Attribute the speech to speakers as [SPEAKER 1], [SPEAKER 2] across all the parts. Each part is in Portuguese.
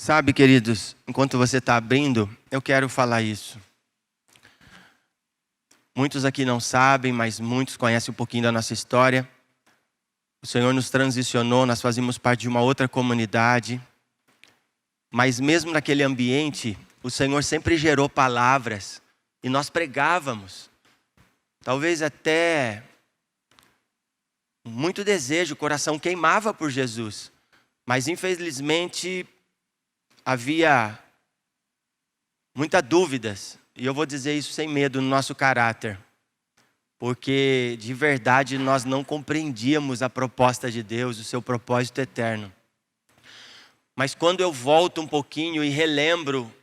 [SPEAKER 1] Sabe, queridos, enquanto você está abrindo, eu quero falar isso. Muitos aqui não sabem, mas muitos conhecem um pouquinho da nossa história. O Senhor nos transicionou, nós fazíamos parte de uma outra comunidade. Mas mesmo naquele ambiente, o Senhor sempre gerou palavras e nós pregávamos. Talvez até muito desejo, o coração queimava por Jesus. Mas infelizmente havia muitas dúvidas. E eu vou dizer isso sem medo no nosso caráter. Porque de verdade nós não compreendíamos a proposta de Deus, o seu propósito eterno. Mas quando eu volto um pouquinho e relembro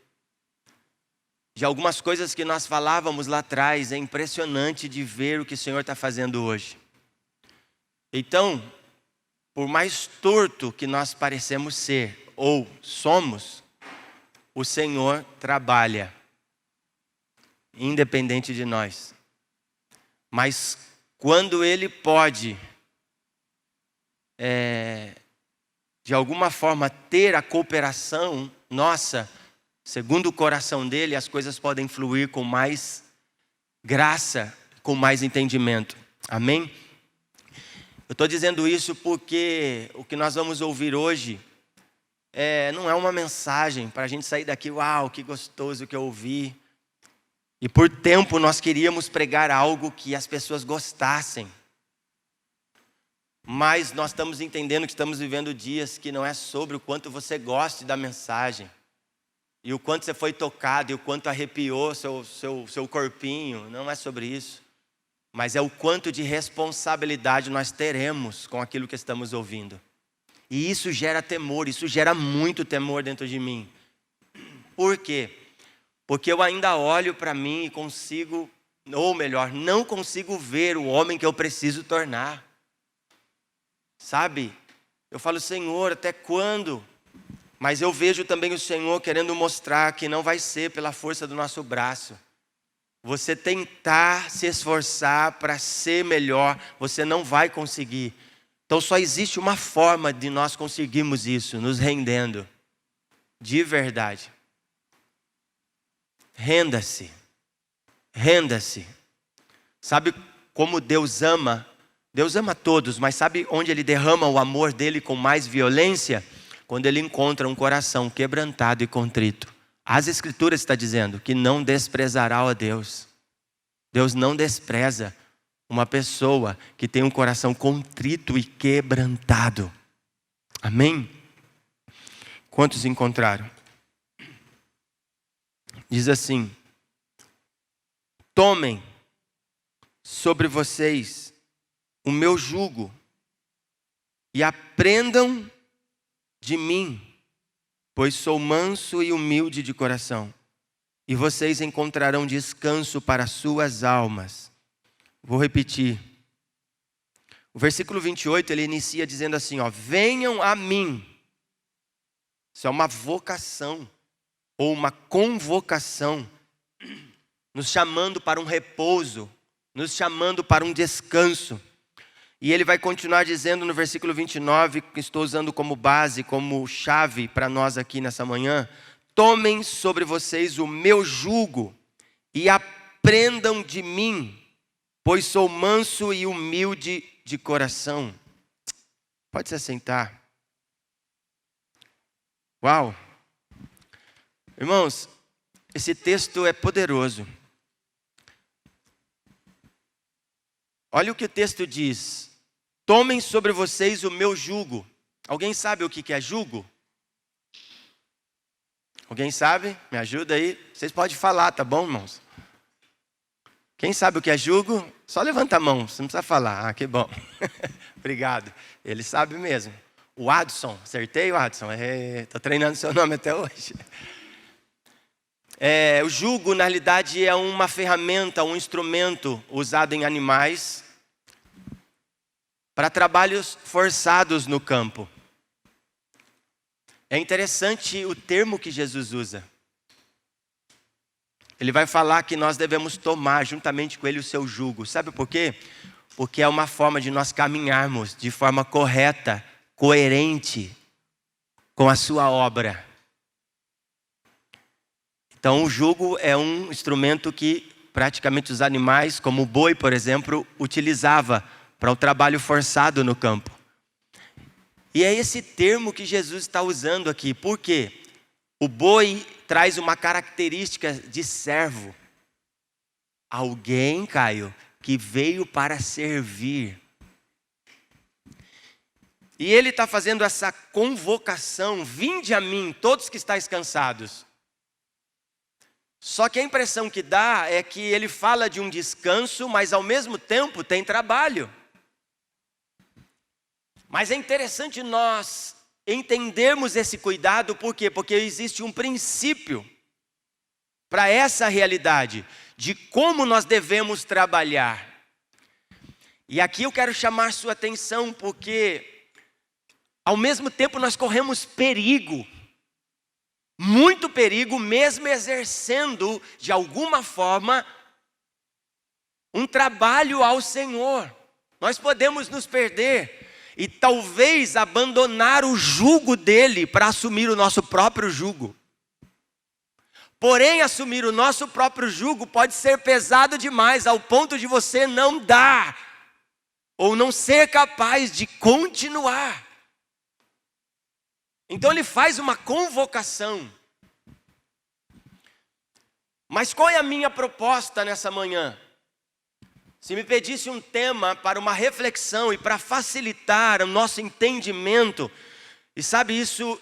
[SPEAKER 1] de algumas coisas que nós falávamos lá atrás, é impressionante de ver o que o Senhor está fazendo hoje. Então, por mais torto que nós parecemos ser ou somos, o Senhor trabalha, independente de nós. Mas quando Ele pode, de alguma forma, ter a cooperação nossa, segundo o coração dEle, as coisas podem fluir com mais graça, com mais entendimento. Amém? Eu estou dizendo isso porque o que nós vamos ouvir hoje não é uma mensagem para a gente sair daqui, uau, que gostoso que eu ouvi. E por tempo nós queríamos pregar algo que as pessoas gostassem. Mas nós estamos entendendo que estamos vivendo dias que não é sobre o quanto você goste da mensagem. E o quanto você foi tocado, e o quanto arrepiou seu corpinho. Não é sobre isso. Mas é o quanto de responsabilidade nós teremos com aquilo que estamos ouvindo. E isso gera temor, isso gera muito temor dentro de mim. Por quê? Porque eu ainda olho para mim e consigo, ou melhor, não consigo ver o homem que eu preciso tornar. Sabe? Eu falo, Senhor, até quando? Mas eu vejo também o Senhor querendo mostrar que não vai ser pela força do nosso braço. Você tentar se esforçar para ser melhor, você não vai conseguir. Então só existe uma forma de nós conseguirmos isso, nos rendendo. De verdade. Renda-se. Renda-se. Sabe como Deus ama? Deus ama todos, mas sabe onde Ele derrama o amor dEle com mais violência? Quando Ele encontra um coração quebrantado e contrito. As Escrituras estão dizendo que não desprezará a Deus. Deus não despreza uma pessoa que tem um coração contrito e quebrantado. Amém? Quantos encontraram? Diz assim: tomem sobre vocês o meu jugo e aprendam de mim, pois sou manso e humilde de coração, e vocês encontrarão descanso para suas almas. Vou repetir. O versículo 28, ele inicia dizendo assim, venham a mim. Isso é uma vocação, ou uma convocação, nos chamando para um repouso, nos chamando para um descanso. E ele vai continuar dizendo no versículo 29, que estou usando como base, como chave para nós aqui nessa manhã: tomem sobre vocês o meu jugo e aprendam de mim, pois sou manso e humilde de coração. Pode se assentar. Uau! Irmãos, esse texto é poderoso. Olha o que o texto diz. Tomem sobre vocês o meu jugo. Alguém sabe o que é jugo? Alguém sabe? Me ajuda aí. Vocês podem falar, tá bom, irmãos? Quem sabe o que é jugo? Só levanta a mão, você não precisa falar. Ah, que bom. Obrigado. Ele sabe mesmo. O Adson, acertei o Adson? Estou treinando seu nome até hoje. O jugo, na realidade, é uma ferramenta, um instrumento usado em animais para trabalhos forçados no campo. É interessante o termo que Jesus usa. Ele vai falar que nós devemos tomar juntamente com Ele o seu jugo. Sabe por quê? Porque é uma forma de nós caminharmos de forma correta, coerente com a sua obra. Então o jugo é um instrumento que praticamente os animais, como o boi, por exemplo, utilizava para o trabalho forçado no campo. E é esse termo que Jesus está usando aqui. Por quê? O boi traz uma característica de servo. Alguém, Caio, que veio para servir. E ele está fazendo essa convocação: vinde a mim, todos que estáis cansados. Só que a impressão que dá é que ele fala de um descanso, mas ao mesmo tempo tem trabalho. Mas é interessante nós entendermos esse cuidado, por quê? Porque existe um princípio para essa realidade, de como nós devemos trabalhar. E aqui eu quero chamar sua atenção, porque ao mesmo tempo nós corremos perigo, muito perigo, mesmo exercendo de alguma forma um trabalho ao Senhor. Nós podemos nos perder e talvez abandonar o jugo dele para assumir o nosso próprio jugo. Porém, assumir o nosso próprio jugo pode ser pesado demais, ao ponto de você não dar, ou não ser capaz de continuar. Então ele faz uma convocação. Mas qual é a minha proposta nessa manhã? Se me pedisse um tema para uma reflexão e para facilitar o nosso entendimento, e sabe, isso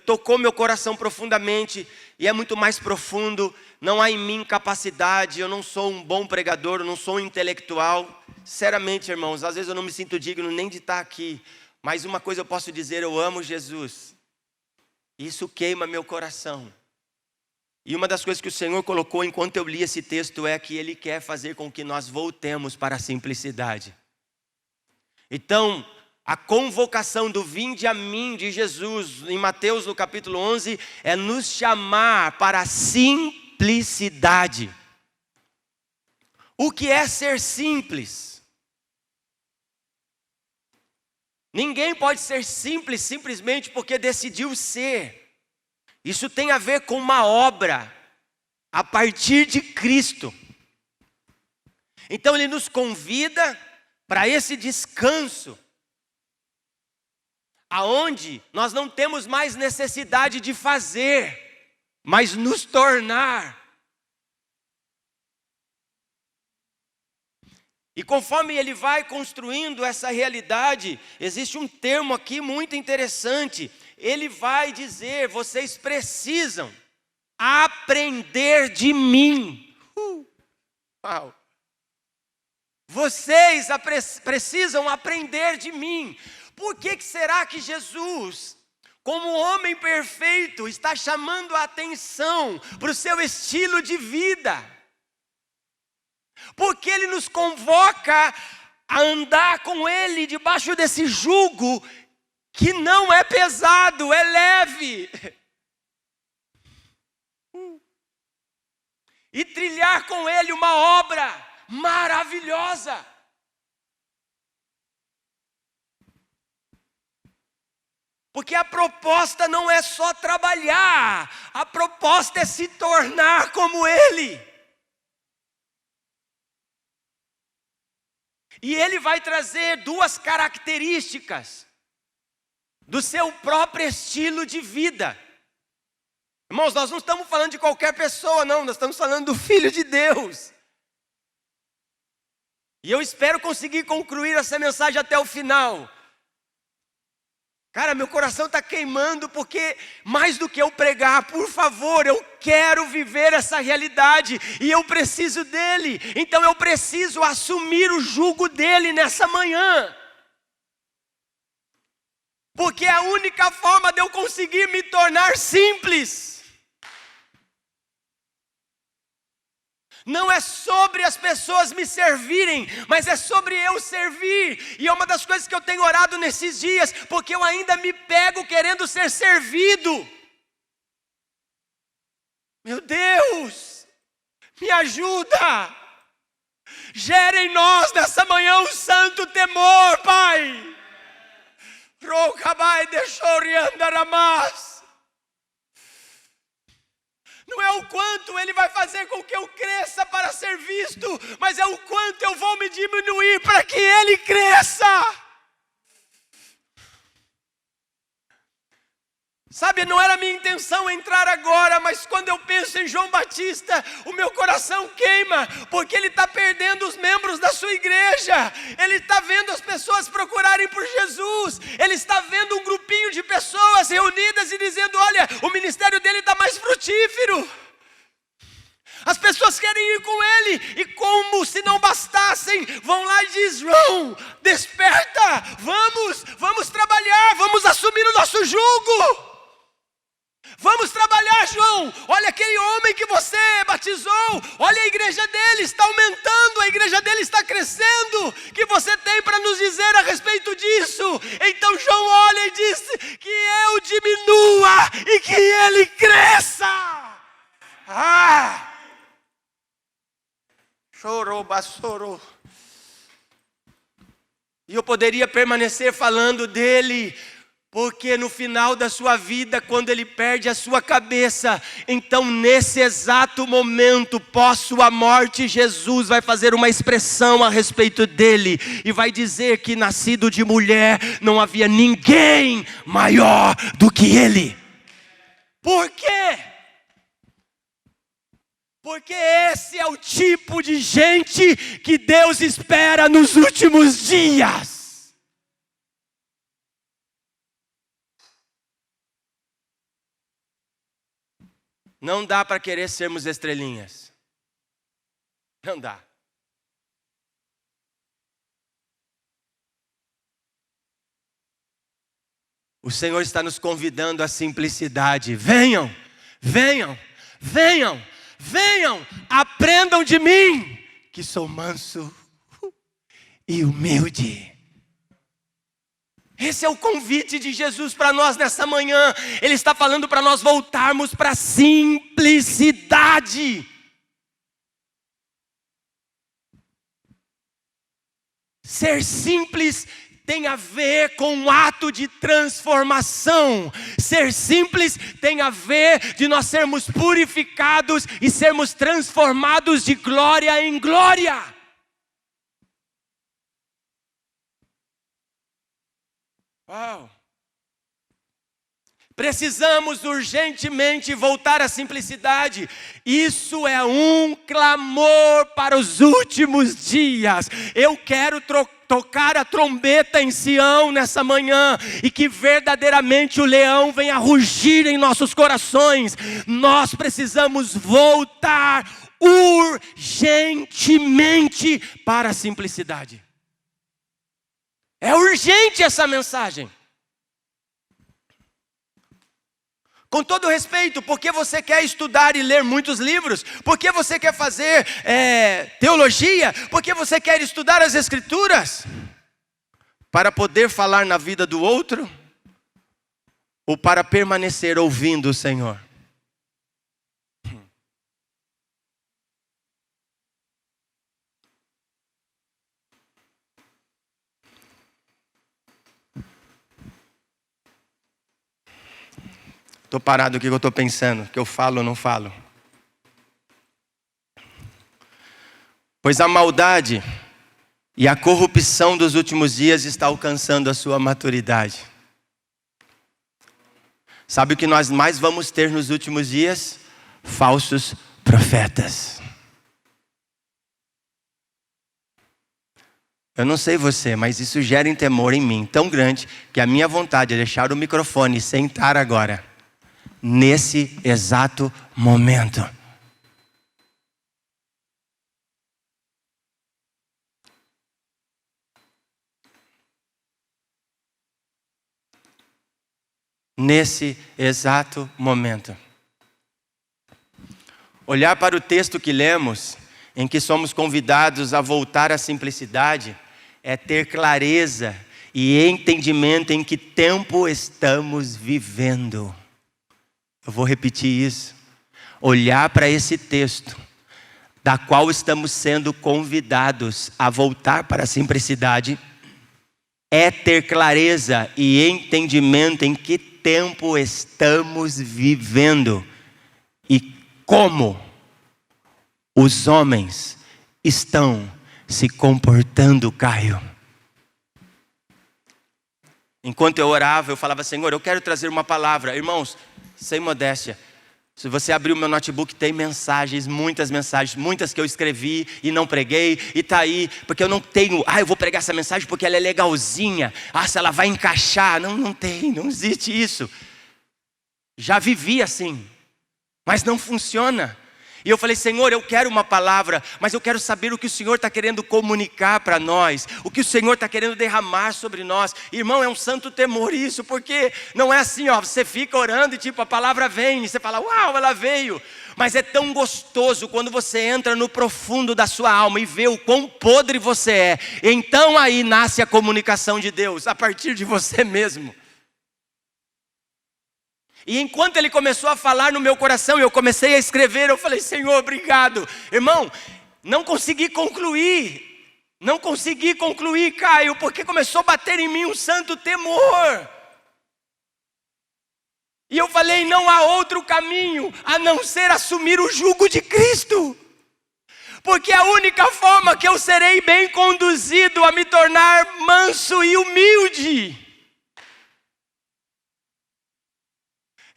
[SPEAKER 1] tocou meu coração profundamente, e é muito mais profundo. Não há em mim capacidade, eu não sou um bom pregador, eu não sou um intelectual. Sinceramente, irmãos, às vezes eu não me sinto digno nem de estar aqui, mas uma coisa eu posso dizer: eu amo Jesus. Isso queima meu coração. E uma das coisas que o Senhor colocou enquanto eu li esse texto é que Ele quer fazer com que nós voltemos para a simplicidade. Então, a convocação do vinde a mim de Jesus, em Mateus no capítulo 11, é nos chamar para a simplicidade. O que é ser simples? Ninguém pode ser simples simplesmente porque decidiu ser. Isso tem a ver com uma obra a partir de Cristo. Então ele nos convida para esse descanso, aonde nós não temos mais necessidade de fazer, mas nos tornar. E conforme ele vai construindo essa realidade, existe um termo aqui muito interessante. Ele vai dizer: vocês precisam aprender de mim. Uau! Vocês precisam aprender de mim. Por que será que Jesus, como homem perfeito, está chamando a atenção para o seu estilo de vida? Porque Ele nos convoca a andar com Ele debaixo desse jugo que não é pesado, é leve. E trilhar com Ele uma obra maravilhosa. Porque a proposta não é só trabalhar, a proposta é se tornar como Ele. E Ele vai trazer duas características do seu próprio estilo de vida. Irmãos, nós não estamos falando de qualquer pessoa, não. Nós estamos falando do Filho de Deus. E eu espero conseguir concluir essa mensagem até o final. Cara, meu coração está queimando, porque mais do que eu pregar, por favor, eu quero viver essa realidade e eu preciso dele. Então eu preciso assumir o jugo dele nessa manhã. Porque é a única forma de eu conseguir me tornar simples. Não é sobre as pessoas me servirem, mas é sobre eu servir. E é uma das coisas que eu tenho orado nesses dias, porque eu ainda me pego querendo ser servido. Meu Deus, me ajuda. Gera em nós nessa manhã um santo temor, Pai. Não é o quanto Ele vai fazer com que eu cresça para ser visto, mas é o quanto eu vou me diminuir para que Ele cresça. Sabe, não era minha intenção entrar agora, mas quando eu penso em João Batista, o meu coração queima, porque ele está perdendo os membros da sua igreja, ele está vendo as pessoas procurarem por Jesus, ele está vendo um grupinho de pessoas reunidas e dizendo: olha, o ministério dele está mais frutífero. As pessoas querem ir com ele, e como se não bastassem, vão lá e dizem: João, desperta, vamos trabalhar, vamos assumir o nosso jugo. Vamos trabalhar, João. Olha aquele homem que você batizou. Olha a igreja dele, está aumentando. A igreja dele está crescendo. O que você tem para nos dizer a respeito disso? Então João olha e diz: que eu diminua e que ele cresça. Chorou, bassorou. E eu poderia permanecer falando dele, porque no final da sua vida, quando ele perde a sua cabeça, então nesse exato momento, pós sua morte, Jesus vai fazer uma expressão a respeito dele, e vai dizer que nascido de mulher, não havia ninguém maior do que ele. Por quê? Porque esse é o tipo de gente que Deus espera nos últimos dias. Não dá para querer sermos estrelinhas. Não dá. O Senhor está nos convidando à simplicidade. Venham, venham, venham, venham, aprendam de mim, que sou manso e humilde. Esse é o convite de Jesus para nós nessa manhã. Ele está falando para nós voltarmos para a simplicidade. Ser simples tem a ver com um ato de transformação. Ser simples tem a ver de nós sermos purificados e sermos transformados de glória em glória. Uau! Precisamos urgentemente voltar à simplicidade. Isso é um clamor para os últimos dias. Eu quero tocar a trombeta em Sião nessa manhã, e que verdadeiramente o leão venha rugir em nossos corações. Nós precisamos voltar urgentemente para a simplicidade. É urgente essa mensagem. Com todo respeito, porque você quer estudar e ler muitos livros, porque você quer fazer teologia, porque você quer estudar as Escrituras, para poder falar na vida do outro, ou para permanecer ouvindo o Senhor? Estou parado aqui que eu estou pensando, que eu falo ou não falo. Pois a maldade e a corrupção dos últimos dias está alcançando a sua maturidade. Sabe o que nós mais vamos ter nos últimos dias? Falsos profetas. Eu não sei você, mas isso gera um temor em mim tão grande, que a minha vontade é deixar o microfone e sentar agora, nesse exato momento. Nesse exato momento. Olhar para o texto que lemos, em que somos convidados a voltar à simplicidade, é ter clareza e entendimento em que tempo estamos vivendo. Eu vou repetir isso. Olhar para esse texto, da qual estamos sendo convidados a voltar para a simplicidade, é ter clareza e entendimento em que tempo estamos vivendo. E como os homens estão se comportando, Caio. Enquanto eu orava, eu falava: Senhor, eu quero trazer uma palavra. Irmãos, sem modéstia, se você abrir o meu notebook, tem mensagens, muitas que eu escrevi e não preguei, e está aí, porque eu não tenho, eu vou pregar essa mensagem porque ela é legalzinha, se ela vai encaixar. Não existe isso. Já vivi assim, mas não funciona. E eu falei: Senhor, eu quero uma palavra, mas eu quero saber o que o Senhor está querendo comunicar para nós, o que o Senhor está querendo derramar sobre nós. Irmão, é um santo temor isso, porque não é assim, você fica orando e a palavra vem, e você fala: uau, ela veio. Mas é tão gostoso quando você entra no profundo da sua alma e vê o quão podre você é. Então aí nasce a comunicação de Deus, a partir de você mesmo. E enquanto ele começou a falar no meu coração, eu comecei a escrever, eu falei: Senhor, obrigado. Irmão, não consegui concluir, Caio, porque começou a bater em mim um santo temor. E eu falei: não há outro caminho a não ser assumir o jugo de Cristo. Porque a única forma que eu serei bem conduzido a me tornar manso e humilde.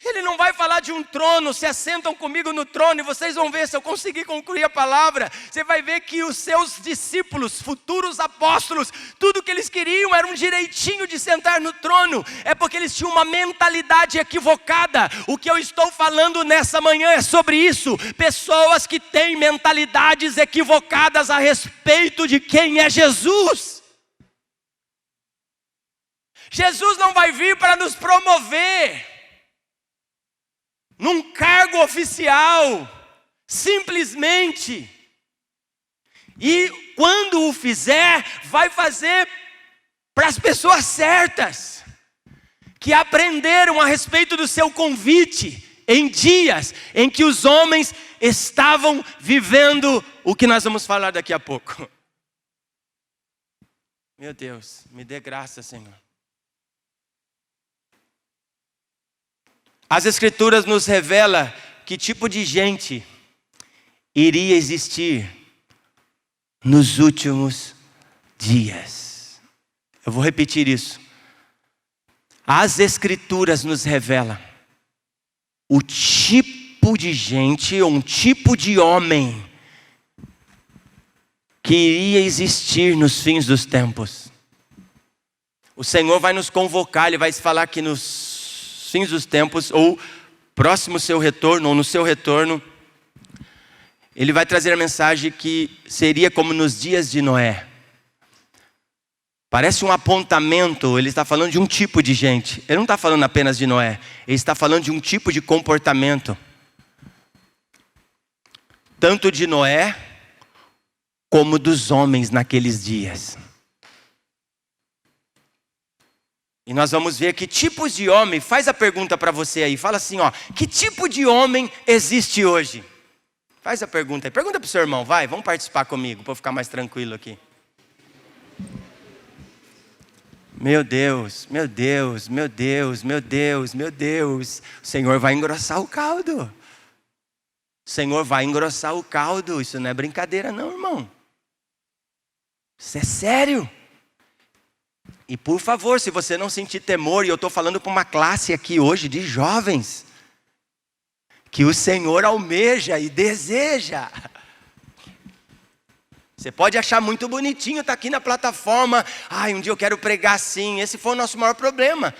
[SPEAKER 1] Ele não vai falar de um trono, se assentam comigo no trono, e vocês vão ver se eu conseguir concluir a palavra. Você vai ver que os seus discípulos, futuros apóstolos, tudo que eles queriam era um direitinho de sentar no trono. É porque eles tinham uma mentalidade equivocada. O que eu estou falando nessa manhã é sobre isso. Pessoas que têm mentalidades equivocadas a respeito de quem é Jesus. Jesus não vai vir para nos promover num cargo oficial, simplesmente. E quando o fizer, vai fazer para as pessoas certas, que aprenderam a respeito do seu convite, em dias em que os homens estavam vivendo o que nós vamos falar daqui a pouco. Meu Deus, me dê graça, Senhor. As Escrituras nos revelam que tipo de gente iria existir nos últimos dias. Eu vou repetir isso. As Escrituras nos revelam o tipo de gente, ou um tipo de homem que iria existir nos fins dos tempos. O Senhor vai nos convocar, Ele vai falar que nos fins dos tempos, ou próximo ao seu retorno, ou no seu retorno, Ele vai trazer a mensagem que seria como nos dias de Noé. Parece um apontamento. Ele está falando de um tipo de gente. Ele não está falando apenas de Noé. Ele está falando de um tipo de comportamento. Tanto de Noé, como dos homens naqueles dias. E nós vamos ver que tipos de homem, faz a pergunta para você aí, fala assim, que tipo de homem existe hoje? Faz a pergunta aí, pergunta para o seu irmão, vamos participar comigo, para eu ficar mais tranquilo aqui. Meu Deus, meu Deus, meu Deus, meu Deus, meu Deus, o Senhor vai engrossar o caldo. O Senhor vai engrossar o caldo, isso não é brincadeira não, irmão. Isso é sério. E por favor, se você não sentir temor, e eu estou falando para uma classe aqui hoje de jovens, que o Senhor almeja e deseja. Você pode achar muito bonitinho estar aqui na plataforma, um dia eu quero pregar assim, esse foi o nosso maior problema.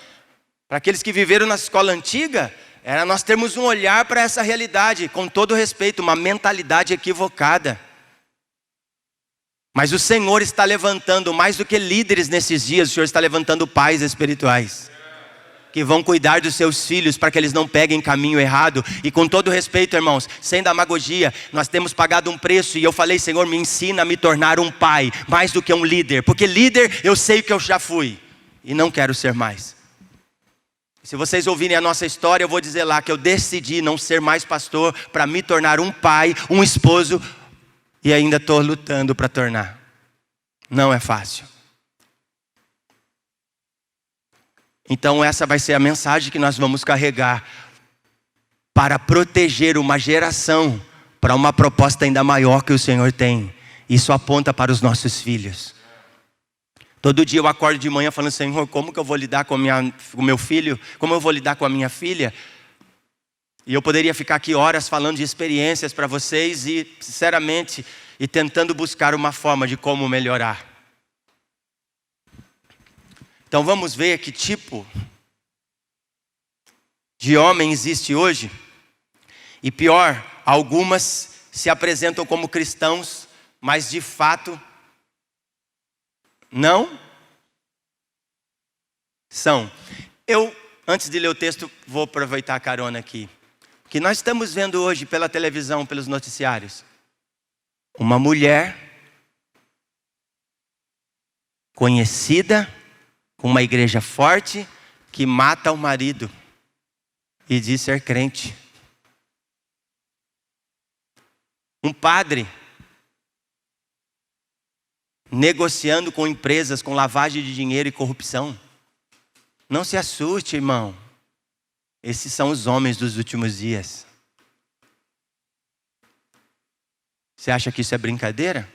[SPEAKER 1] Para aqueles que viveram na escola antiga, era nós termos um olhar para essa realidade, com todo respeito, uma mentalidade equivocada. Mas o Senhor está levantando, mais do que líderes nesses dias, o Senhor está levantando pais espirituais, que vão cuidar dos seus filhos, para que eles não peguem caminho errado. E com todo respeito, irmãos, sem demagogia, nós temos pagado um preço, e eu falei: Senhor, me ensina a me tornar um pai, mais do que um líder, porque líder eu sei que eu já fui, e não quero ser mais. Se vocês ouvirem a nossa história, eu vou dizer lá que eu decidi não ser mais pastor, para me tornar um pai, um esposo, e ainda estou lutando para tornar. Não é fácil. Então essa vai ser a mensagem que nós vamos carregar. para proteger uma geração para uma proposta ainda maior que o Senhor tem. Isso aponta para os nossos filhos. Todo dia eu acordo de manhã falando: Senhor, como que eu vou lidar com o meu filho? Como eu vou lidar com a minha filha? E eu poderia ficar aqui horas falando de experiências para vocês e, sinceramente, tentando buscar uma forma de como melhorar. Então vamos ver que tipo de homem existe hoje. E pior, algumas se apresentam como cristãos, mas de fato não são. Eu, antes de ler o texto, vou aproveitar a carona aqui. Que nós estamos vendo hoje pela televisão, pelos noticiários, uma mulher conhecida, com uma igreja forte, que mata o marido e diz ser crente. Um padre negociando com empresas com lavagem de dinheiro e corrupção. Não se assuste, irmão. Esses são os homens dos últimos dias. Você acha que isso é brincadeira?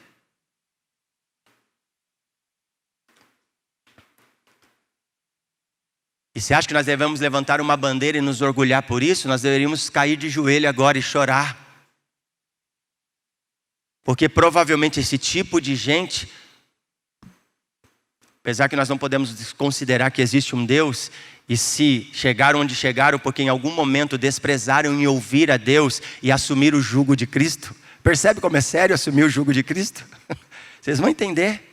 [SPEAKER 1] E você acha que nós devemos levantar uma bandeira e nos orgulhar por isso? Nós deveríamos cair de joelho agora e chorar. Porque provavelmente esse tipo de gente, apesar que nós não podemos desconsiderar que existe um Deus, e se chegaram onde chegaram porque em algum momento desprezaram em ouvir a Deus e assumir o jugo de Cristo. Percebe como é sério assumir o jugo de Cristo? Vocês vão entender.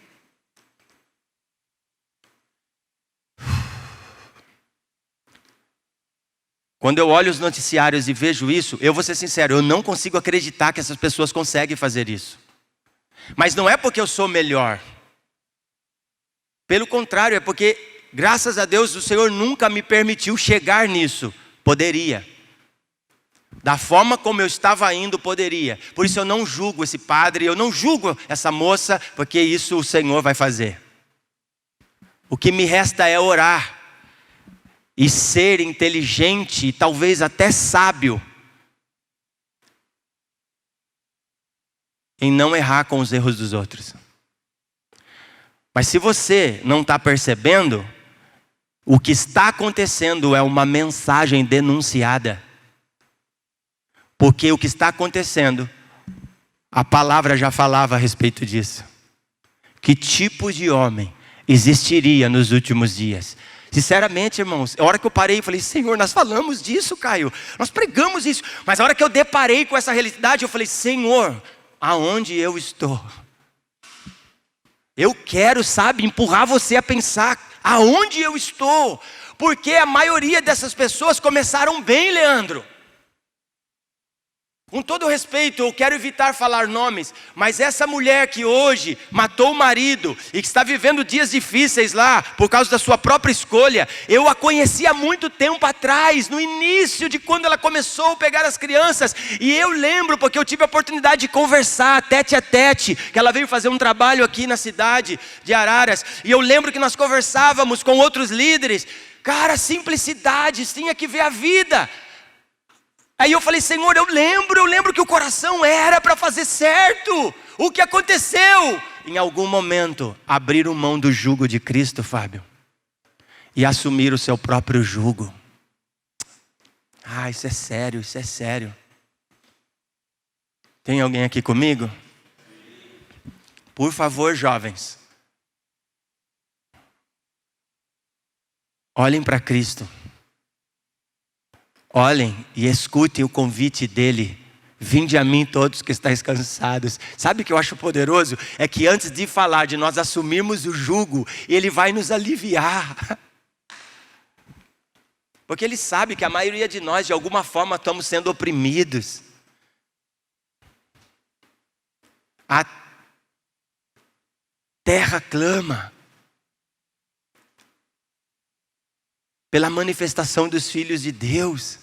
[SPEAKER 1] Quando eu olho os noticiários e vejo isso, eu vou ser sincero, eu não consigo acreditar que essas pessoas conseguem fazer isso. Mas não é porque eu sou melhor. Pelo contrário, é porque, graças a Deus, o Senhor nunca me permitiu chegar nisso. Poderia. Da forma como eu estava indo, poderia. Por isso eu não julgo esse padre, eu não julgo essa moça, porque isso o Senhor vai fazer. O que me resta é orar. E ser inteligente e talvez até sábio em não errar com os erros dos outros. Mas se você não está percebendo, o que está acontecendo é uma mensagem denunciada. Porque o que está acontecendo, a palavra já falava a respeito disso. Que tipo de homem existiria nos últimos dias? Sinceramente, irmãos, a hora que eu parei e falei: Senhor, nós falamos disso, Caio. Nós pregamos isso. Mas a hora que eu deparei com essa realidade, eu falei: Senhor, aonde eu estou? Eu quero, sabe, empurrar você a pensar aonde eu estou. Porque a maioria dessas pessoas começaram bem, Leandro. Com todo respeito, eu quero evitar falar nomes, mas essa mulher que hoje matou o marido e que está vivendo dias difíceis lá, por causa da sua própria escolha, eu a conheci há muito tempo atrás, no início de quando ela começou a pegar as crianças, e eu lembro, porque eu tive a oportunidade de conversar tete a tete, que ela veio fazer um trabalho aqui na cidade de Araras, e eu lembro que nós conversávamos com outros líderes. Cara, simplicidade, tinha que ver a vida. Aí eu falei: Senhor, eu lembro que o coração era para fazer certo. O que aconteceu? Em algum momento, abriram mão do jugo de Cristo, Fábio, e assumiram o seu próprio jugo. Isso é sério, isso é sério. Tem alguém aqui comigo? Por favor, jovens, olhem para Cristo. Olhem e escutem o convite dele: vinde a mim todos que estáis cansados. Sabe o que eu acho poderoso? É que antes de falar de nós assumirmos o jugo, ele vai nos aliviar. Porque ele sabe que a maioria de nós, de alguma forma, estamos sendo oprimidos. A terra clama pela manifestação dos filhos de Deus.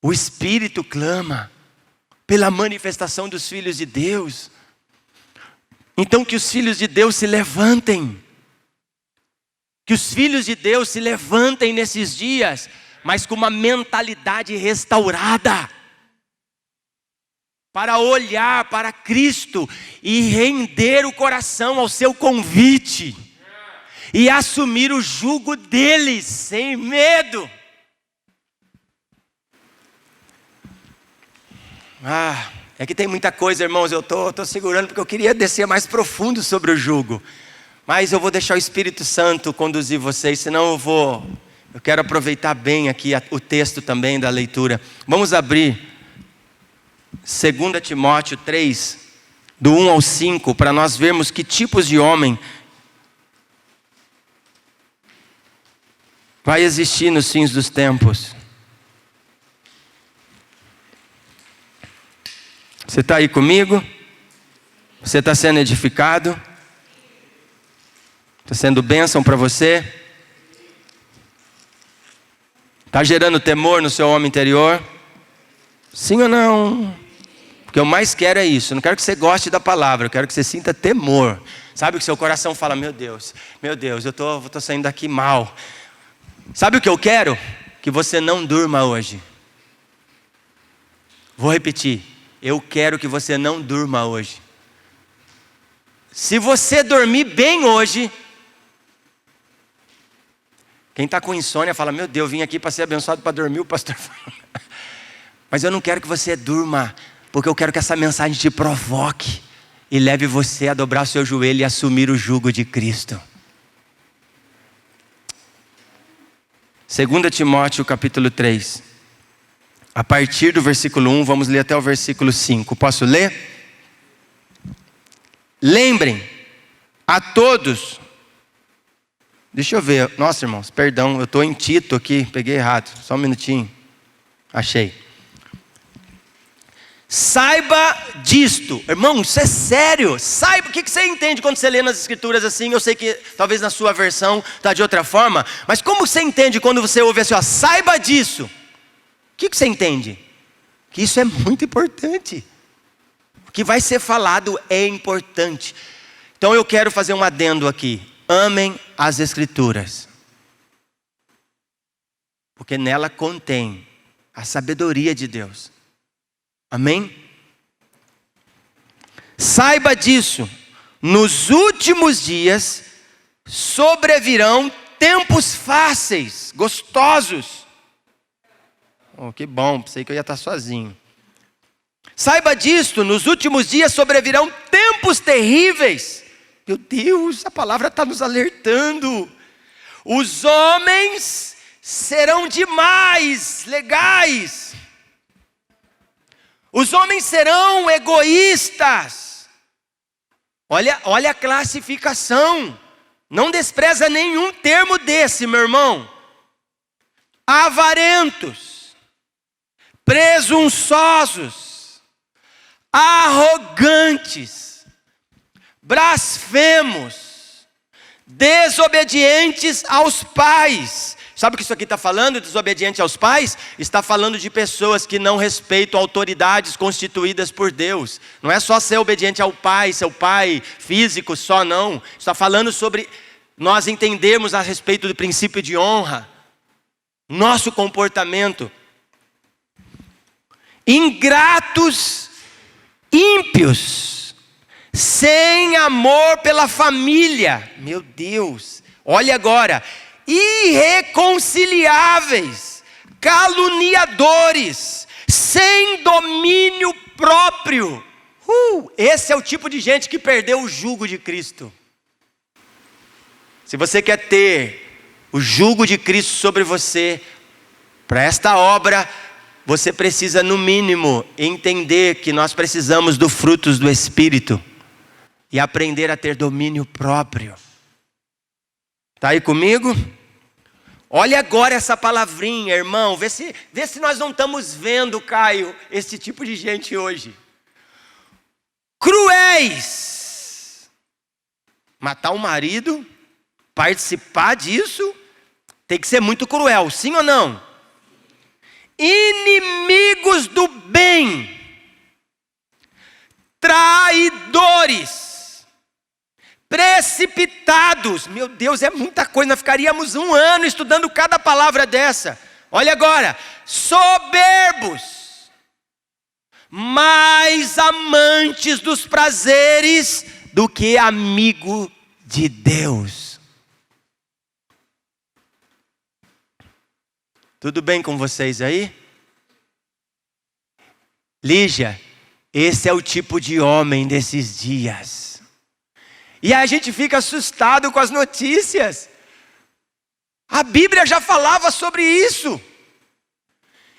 [SPEAKER 1] O Espírito clama pela manifestação dos filhos de Deus. Então que os filhos de Deus se levantem. Que os filhos de Deus se levantem nesses dias. mas com uma mentalidade restaurada, para olhar para Cristo e render o coração ao seu convite, e assumir o jugo dele sem medo. É que tem muita coisa, irmãos, eu tô segurando porque eu queria descer mais profundo sobre o jugo. Mas eu vou deixar o Espírito Santo conduzir vocês, senão eu quero aproveitar bem aqui o texto também da leitura. Vamos abrir 2 Timóteo 3, do 1 ao 5, para nós vermos que tipos de homem vai existir nos fins dos tempos. Você está aí comigo? Você está sendo edificado? Está sendo bênção para você? Está gerando temor no seu homem interior? Sim ou não? O que eu mais quero é isso. Eu não quero que você goste da palavra, eu quero que você sinta temor. Sabe o que seu coração fala? Meu Deus, eu estou saindo daqui mal. Sabe o que eu quero? Que você não durma hoje. Vou repetir. Eu quero que você não durma hoje. Se você dormir bem hoje, quem está com insônia fala, meu Deus, eu vim aqui para ser abençoado para dormir, o pastor falou. Mas eu não quero que você durma, porque eu quero que essa mensagem te provoque e leve você a dobrar o seu joelho e assumir o jugo de Cristo. 2 Timóteo capítulo 3, a partir do versículo 1, vamos ler até o versículo 5. Posso ler? Lembrem a todos. Deixa eu ver. Nossa, irmãos, perdão, eu estou em Tito aqui, peguei errado. Só um minutinho. Achei. Saiba disto. Irmão, isso é sério. Saiba, o que você entende quando você lê nas escrituras assim? Eu sei que talvez na sua versão está de outra forma. Mas como você entende quando você ouve assim, ó, saiba disso? O que você entende? Que isso é muito importante. O que vai ser falado é importante. Então eu quero fazer um adendo aqui. Amem as escrituras, porque nela contém a sabedoria de Deus. Amém? Saiba disso, nos últimos dias sobrevirão tempos fáceis, gostosos. Oh, que bom, pensei que eu ia estar sozinho. Saiba disto, nos últimos dias sobrevirão tempos terríveis. Meu Deus, a palavra está nos alertando. Os homens serão demais legais. Os homens serão egoístas. Olha a classificação. Não despreza nenhum termo desse, meu irmão. Avarentos, presunçosos, arrogantes, blasfemos, desobedientes aos pais. Sabe o que isso aqui está falando? Desobediente aos pais? Está falando de pessoas que não respeitam autoridades constituídas por Deus. Não é só ser obediente ao pai, seu pai físico só, não. Está falando sobre nós entendermos a respeito do princípio de honra. Nosso comportamento. Ingratos, ímpios, sem amor pela família. Meu Deus, olha agora. Irreconciliáveis, caluniadores, sem domínio próprio. Esse é o tipo de gente que perdeu o jugo de Cristo. Se você quer ter o jugo de Cristo sobre você, para esta obra, você precisa no mínimo entender que nós precisamos dos frutos do Espírito e aprender a ter domínio próprio. Está aí comigo? Olha agora essa palavrinha, irmão. Vê se nós não estamos vendo, Caio, esse tipo de gente hoje. Cruéis. Matar o marido, participar disso, tem que ser muito cruel, sim ou não? Inimigos do bem. Traidores. Precipitados. Meu Deus, é muita coisa. Nós ficaríamos um ano estudando cada palavra dessa. Olha agora, soberbos, mais amantes dos prazeres do que amigo de Deus. Tudo bem com vocês aí? Lígia, esse é o tipo de homem desses dias. E a gente fica assustado com as notícias. A Bíblia já falava sobre isso.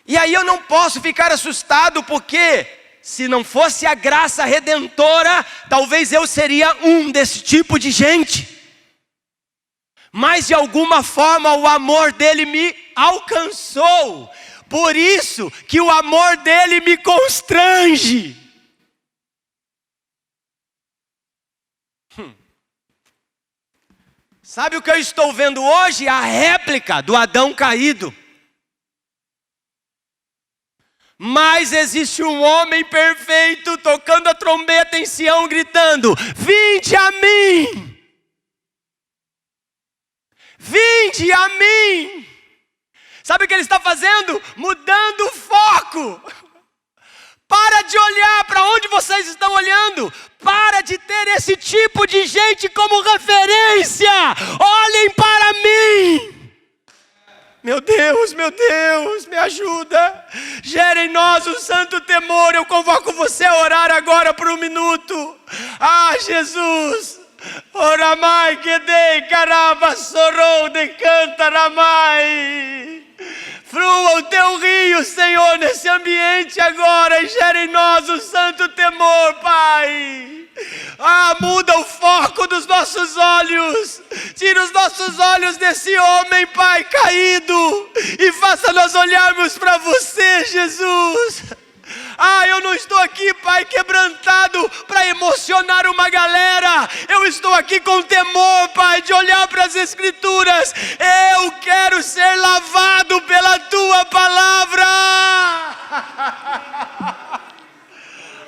[SPEAKER 1] E aí eu não posso ficar assustado, porque se não fosse a graça redentora, talvez eu seria um desse tipo de gente. Mas de alguma forma o amor dele me alcançou. Por isso que o amor dele me constrange. Sabe o que eu estou vendo hoje? A réplica do Adão caído. Mas existe um homem perfeito tocando a trombeta em Sião, gritando: vinde a mim! Vinde a mim! Sabe o que ele está fazendo? Mudando o foco. Para de olhar para onde vocês estão olhando. Para de ter esse tipo de gente como referência. Olhem para mim. Meu Deus, me ajuda. Gere em nós um santo temor. Eu convoco você a orar agora por um minuto. Ah, Jesus. Oramai que dei carava sorou de canta ramai. Flua o teu rio, Senhor, nesse ambiente agora, e gera em nós um santo temor, Pai. Ah, muda o foco dos nossos olhos. Tira os nossos olhos desse homem, Pai, caído, e faça nós olharmos para você, Jesus. Ah, eu não estou aqui, Pai, quebrantado para emocionar uma galera. Eu estou aqui com temor, Pai, de olhar para as Escrituras. Eu quero ser lavado pela Tua Palavra.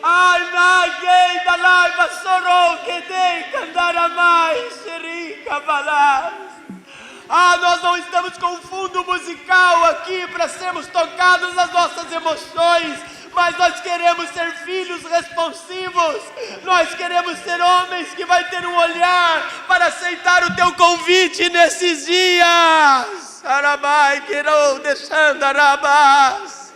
[SPEAKER 1] Ai, naguei da laiva sorou que dei candara mais xerica balas. Ah, nós não estamos com fundo musical aqui para sermos tocados nas nossas emoções. Mas nós queremos ser filhos responsivos. Nós queremos ser homens que vai ter um olhar para aceitar o teu convite nesses dias. Arabai, querou deixando arabás.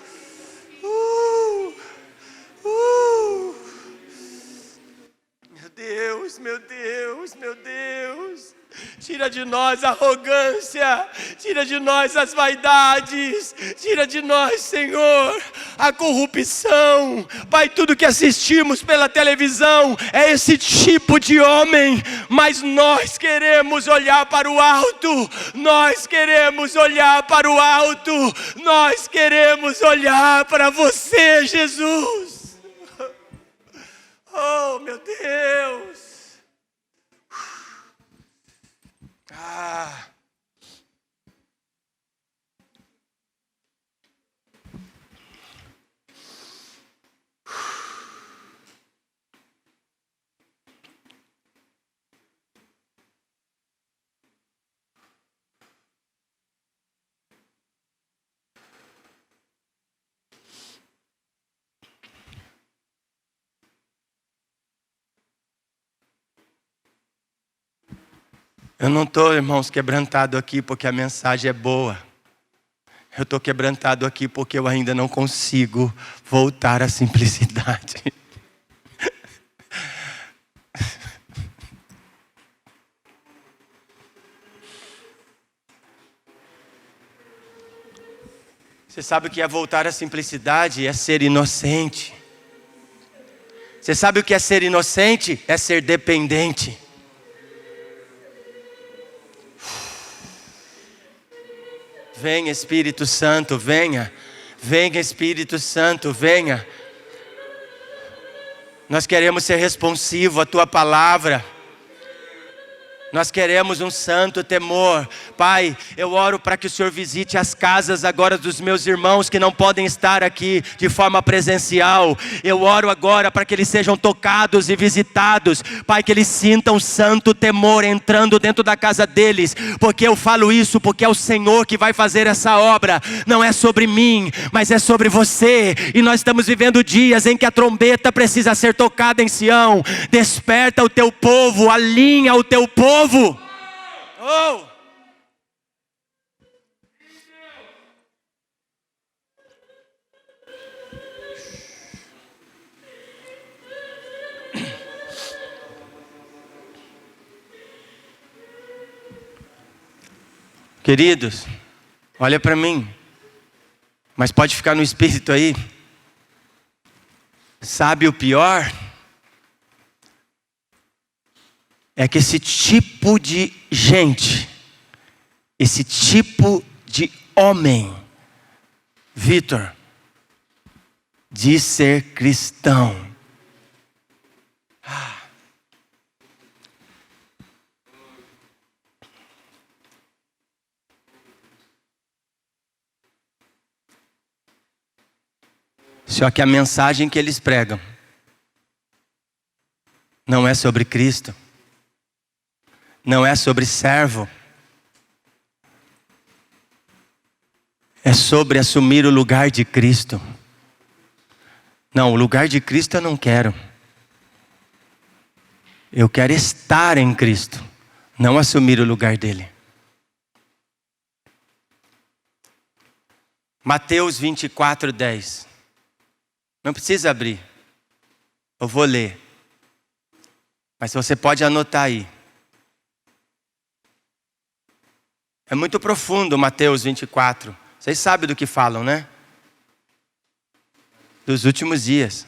[SPEAKER 1] Meu Deus. Tira de nós a arrogância, tira de nós as vaidades, tira de nós, Senhor, a corrupção. Pai, tudo que assistimos pela televisão é esse tipo de homem, mas nós queremos olhar para o alto, nós queremos olhar para o alto, nós queremos olhar para você, Jesus. Oh, meu Deus. Ah. Eu não estou, irmãos, quebrantado aqui porque a mensagem é boa. Eu estou quebrantado aqui porque eu ainda não consigo voltar à simplicidade. Você sabe o que é voltar à simplicidade? É ser inocente. Você sabe o que é ser inocente? É ser dependente. Venha, Espírito Santo, venha. Venha, Espírito Santo, venha. Nós queremos ser responsivos à Tua palavra. Nós queremos um santo temor. Pai, eu oro para que o Senhor visite as casas agora dos meus irmãos que não podem estar aqui de forma presencial. Eu oro agora para que eles sejam tocados e visitados. Pai, que eles sintam santo temor entrando dentro da casa deles. Porque eu falo isso porque é o Senhor que vai fazer essa obra. Não é sobre mim, mas é sobre você. E nós estamos vivendo dias em que a trombeta precisa ser tocada em Sião. Desperta o teu povo, alinha o teu povo. Oh! Queridos, olha para mim, mas pode ficar no espírito aí. Sabe o pior? É que esse tipo de gente, esse tipo de homem, Vitor, diz ser cristão. Só que a mensagem que eles pregam não é sobre Cristo. Não é sobre servo. É sobre assumir o lugar de Cristo. Não, o lugar de Cristo eu não quero. Eu quero estar em Cristo, não assumir o lugar dele. Mateus 24:10. Não precisa abrir. Eu vou ler. Mas você pode anotar aí. É muito profundo Mateus 24. Vocês sabem do que falam, né? Dos últimos dias.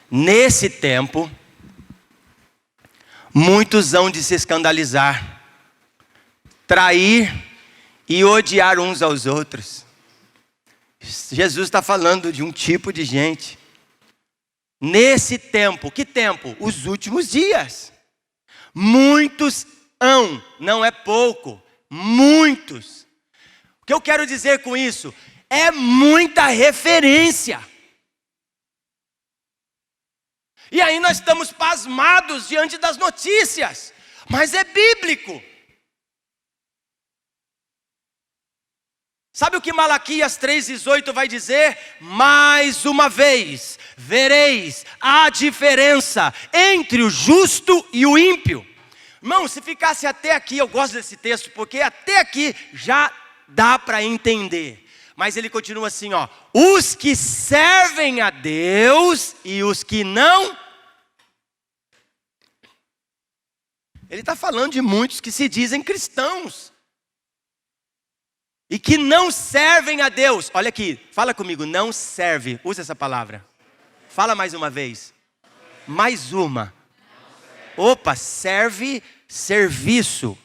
[SPEAKER 1] Nesse tempo, muitos hão de se escandalizar, trair e odiar uns aos outros. Jesus está falando de um tipo de gente. Nesse tempo, que tempo? Os últimos dias. Muitos hão, não é pouco. Muitos. O que eu quero dizer com isso? É muita referência. E aí nós estamos pasmados diante das notícias. Mas é bíblico. Sabe o que Malaquias 3:18 vai dizer? Mais uma vez, vereis a diferença entre o justo e o ímpio. Irmão, se ficasse até aqui, eu gosto desse texto, porque até aqui já dá para entender. Mas ele continua assim, ó. Os que servem a Deus e os que não. Ele está falando de muitos que se dizem cristãos. E que não servem a Deus. Olha aqui, fala comigo, não serve. Usa essa palavra. Fala mais uma vez. Mais uma. Opa, serve, serviço,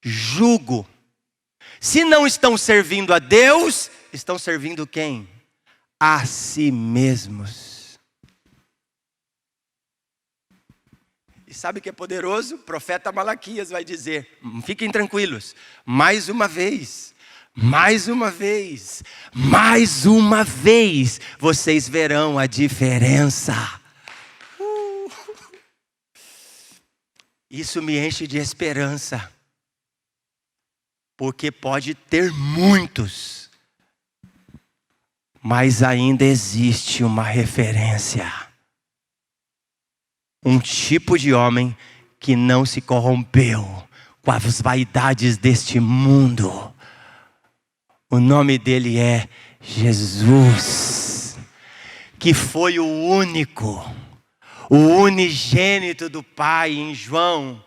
[SPEAKER 1] jugo. Se não estão servindo a Deus, estão servindo quem? A si mesmos. E sabe o que é poderoso? O profeta Malaquias vai dizer, fiquem tranquilos, mais uma vez, vocês verão a diferença. Isso me enche de esperança. Porque pode ter muitos, mas ainda existe uma referência. Um tipo de homem que não se corrompeu com as vaidades deste mundo. O nome dele é Jesus, que foi o único, o unigênito do Pai, em João,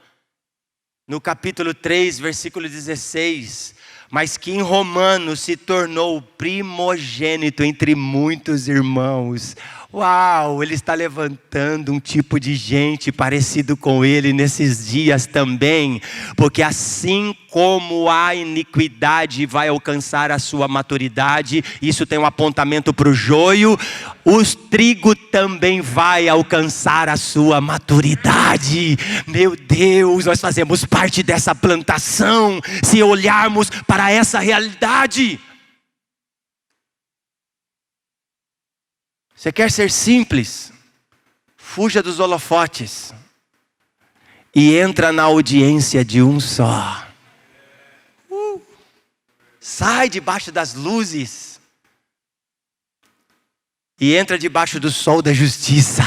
[SPEAKER 1] no capítulo 3, versículo 16, mas que em Romanos se tornou o primogênito entre muitos irmãos. Uau, Ele está levantando um tipo de gente parecido com Ele nesses dias também, porque assim como a iniquidade vai alcançar a sua maturidade, isso tem um apontamento para o joio, o trigo também vai alcançar a sua maturidade. Meu Deus, nós fazemos parte dessa plantação, se olharmos para essa realidade. Você quer ser simples? Fuja dos holofotes e entra na audiência de um só. Sai debaixo das luzes e entra debaixo do sol da justiça.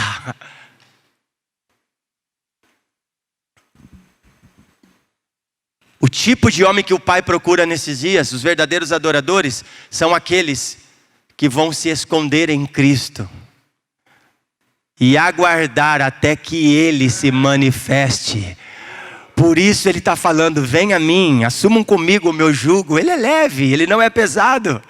[SPEAKER 1] O tipo de homem que o Pai procura nesses dias, os verdadeiros adoradores, são aqueles que vão se esconder em Cristo e aguardar até que Ele se manifeste. Por isso Ele está falando, vem a mim, assumam comigo o meu jugo. Ele é leve, Ele não é pesado.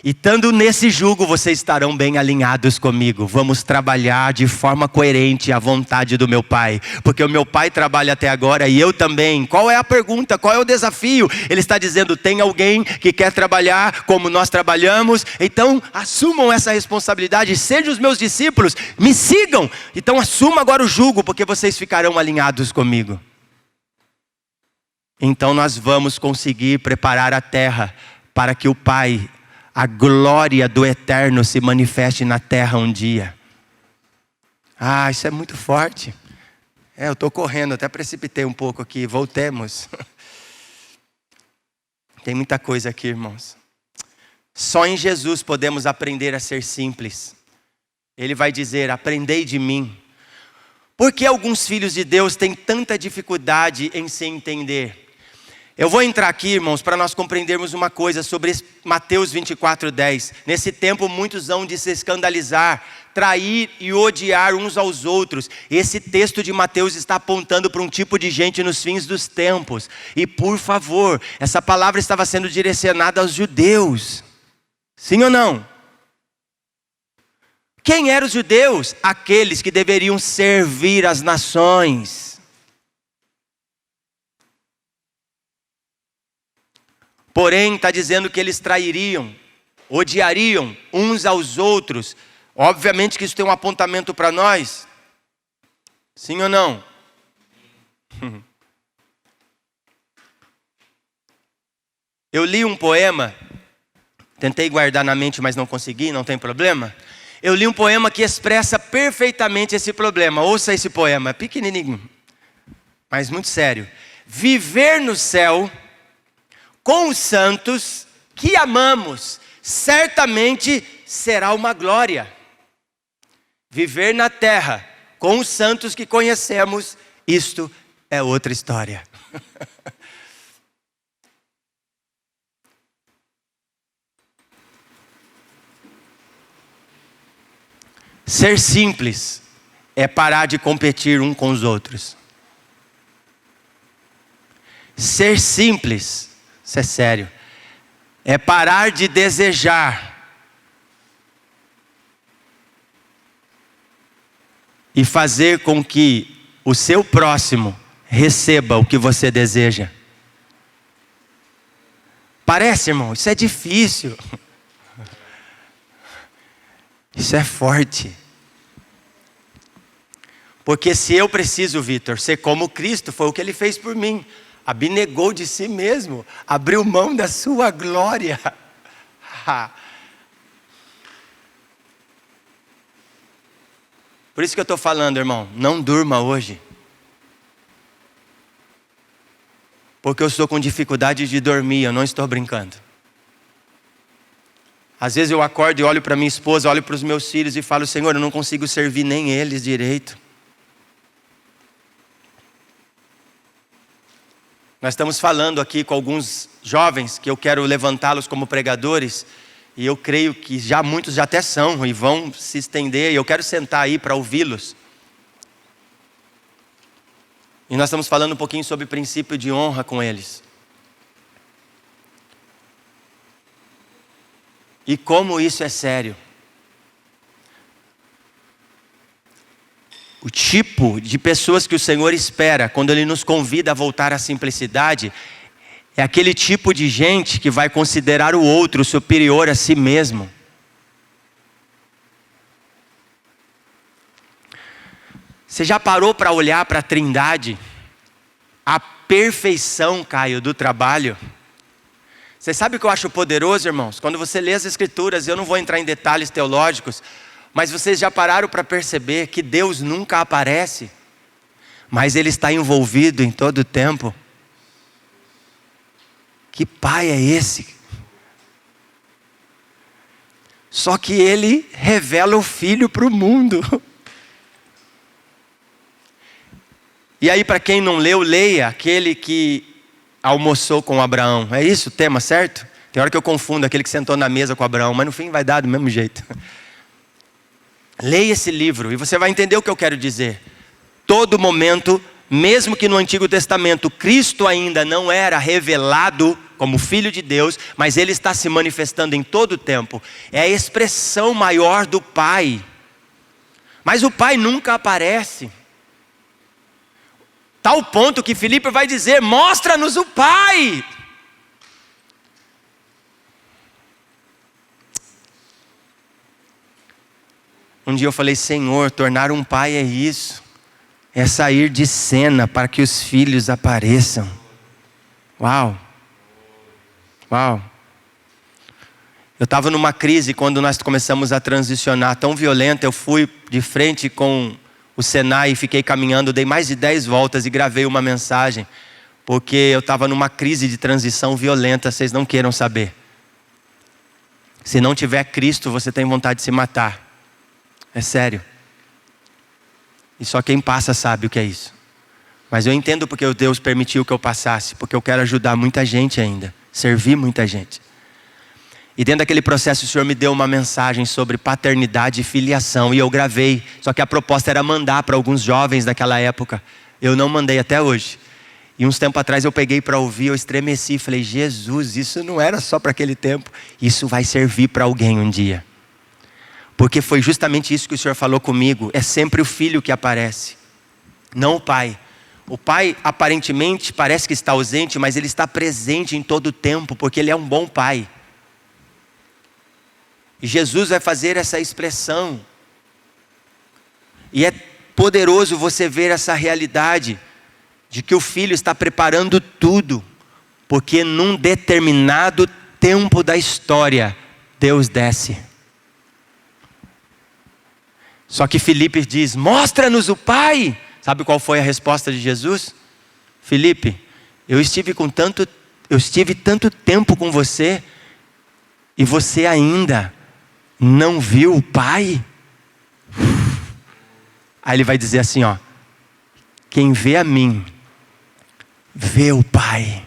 [SPEAKER 1] E estando nesse jugo, vocês estarão bem alinhados comigo. Vamos trabalhar de forma coerente à vontade do meu Pai. Porque o meu Pai trabalha até agora e eu também. Qual é a pergunta? Qual é o desafio? Ele está dizendo, tem alguém que quer trabalhar como nós trabalhamos? Então assumam essa responsabilidade, sejam os meus discípulos, me sigam. Então assumam agora o jugo, porque vocês ficarão alinhados comigo. Então nós vamos conseguir preparar a terra para que o Pai, a glória do eterno, se manifeste na terra um dia. Ah, isso é muito forte. Eu estou correndo, até precipitei um pouco aqui. Voltemos. Tem muita coisa aqui, irmãos. Só em Jesus podemos aprender a ser simples. Ele vai dizer, aprendei de mim. Por que alguns filhos de Deus têm tanta dificuldade em se entender? Eu vou entrar aqui, irmãos, para nós compreendermos uma coisa sobre Mateus 24:10. Nesse tempo muitos hão de se escandalizar, trair e odiar uns aos outros. Esse texto de Mateus está apontando para um tipo de gente nos fins dos tempos. E por favor, essa palavra estava sendo direcionada aos judeus. Sim ou não? Quem eram os judeus? Aqueles que deveriam servir as nações. Porém, está dizendo que eles trairiam, odiariam uns aos outros. Obviamente que isso tem um apontamento para nós. Sim ou não? Eu li um poema, tentei guardar na mente, mas não consegui, não tem problema. Eu li um poema que expressa perfeitamente esse problema. Ouça esse poema, é pequenininho, mas muito sério. Viver no céu com os santos que amamos, certamente será uma glória. Viver na terra com os santos que conhecemos, isto é outra história. Ser simples é parar de competir um com os outros. Ser simples, isso é sério, é parar de desejar e fazer com que o seu próximo receba o que você deseja. Parece, irmão, isso é difícil. Isso é forte. Porque se eu preciso, Vitor, ser como Cristo, foi o que Ele fez por mim. Abnegou de si mesmo, abriu mão da sua glória. Por isso que eu estou falando, irmão, não durma hoje. Porque eu estou com dificuldade de dormir, eu não estou brincando. Às vezes eu acordo e olho para minha esposa, olho para os meus filhos e falo, Senhor, eu não consigo servir nem eles direito. Nós estamos falando aqui com alguns jovens que eu quero levantá-los como pregadores. E eu creio que muitos já até são e vão se estender. E eu quero sentar aí para ouvi-los. E nós estamos falando um pouquinho sobre princípio de honra com eles. E como isso é sério. O tipo de pessoas que o Senhor espera quando Ele nos convida a voltar à simplicidade é aquele tipo de gente que vai considerar o outro superior a si mesmo. Você já parou para olhar para a Trindade? A perfeição, Caio, do trabalho. Você sabe o que eu acho poderoso, irmãos? Quando você lê as Escrituras, eu não vou entrar em detalhes teológicos, mas vocês já pararam para perceber que Deus nunca aparece, mas Ele está envolvido em todo o tempo? Que pai é esse? Só que Ele revela o Filho para o mundo. E aí, para quem não leu, leia aquele que almoçou com Abraão. É isso o tema, certo? Tem hora que eu confundo aquele que sentou na mesa com Abraão, mas no fim vai dar do mesmo jeito. Leia esse livro e você vai entender o que eu quero dizer. Todo momento, mesmo que no Antigo Testamento Cristo ainda não era revelado como Filho de Deus, mas Ele está se manifestando em todo o tempo. É a expressão maior do Pai. Mas o Pai nunca aparece. Tal ponto que Filipe vai dizer: mostra-nos o Pai. Um dia eu falei: Senhor, tornar um pai é isso. É sair de cena para que os filhos apareçam. Uau. Uau. Eu estava numa crise quando nós começamos a transicionar, tão violenta. Eu fui de frente com o Senai e fiquei caminhando, dei mais de 10 voltas e gravei uma mensagem, porque eu estava numa crise de transição violenta, vocês não queiram saber. Se não tiver Cristo, você tem vontade de se matar. É sério. E só quem passa sabe o que é isso. Mas eu entendo porque Deus permitiu que eu passasse, porque eu quero ajudar muita gente ainda, servir muita gente. E dentro daquele processo o Senhor me deu uma mensagem sobre paternidade e filiação. E eu gravei, só que a proposta era mandar para alguns jovens daquela época. Eu não mandei até hoje. E uns tempos atrás eu peguei para ouvir, eu estremeci e falei: Jesus, isso não era só para aquele tempo. Isso vai servir para alguém um dia. Porque foi justamente isso que o Senhor falou comigo. É sempre o filho que aparece, não o pai. O pai aparentemente parece que está ausente, mas ele está presente em todo o tempo, porque ele é um bom pai. E Jesus vai fazer essa expressão. E é poderoso você ver essa realidade de que o Filho está preparando tudo, porque num determinado tempo da história, Deus desce. Só que Filipe diz: mostra-nos o Pai. Sabe qual foi a resposta de Jesus? Filipe, eu estive tanto tempo com você, e você ainda não viu o Pai? Aí ele vai dizer assim, ó: quem vê a mim, vê o Pai.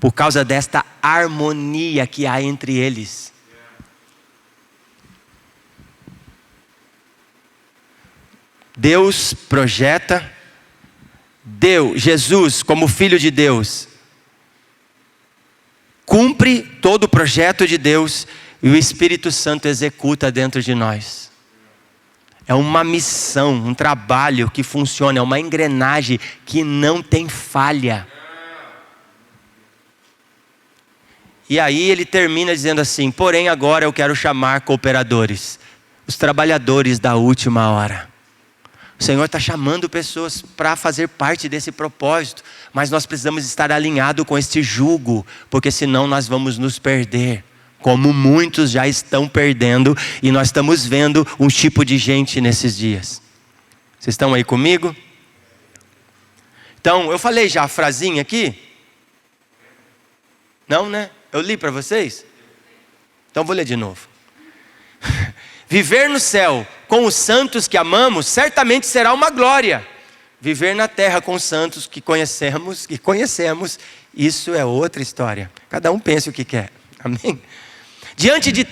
[SPEAKER 1] Por causa desta harmonia que há entre eles. Deus projeta, Jesus como Filho de Deus cumpre todo o projeto de Deus, e o Espírito Santo executa dentro de nós. É uma missão, um trabalho que funciona, é uma engrenagem que não tem falha. E aí ele termina dizendo assim: porém agora eu quero chamar cooperadores, os trabalhadores da última hora. O Senhor está chamando pessoas para fazer parte desse propósito, mas nós precisamos estar alinhados com este jugo, porque senão nós vamos nos perder, como muitos já estão perdendo, e nós estamos vendo um tipo de gente nesses dias. Vocês estão aí comigo? Então, eu falei já a frasinha aqui? Não, né? Eu li para vocês? Então vou ler de novo. Viver no céu com os santos que amamos certamente será uma glória. Viver na terra com os santos que conhecemos, isso é outra história. Cada um pensa o que quer. Amém? Diante de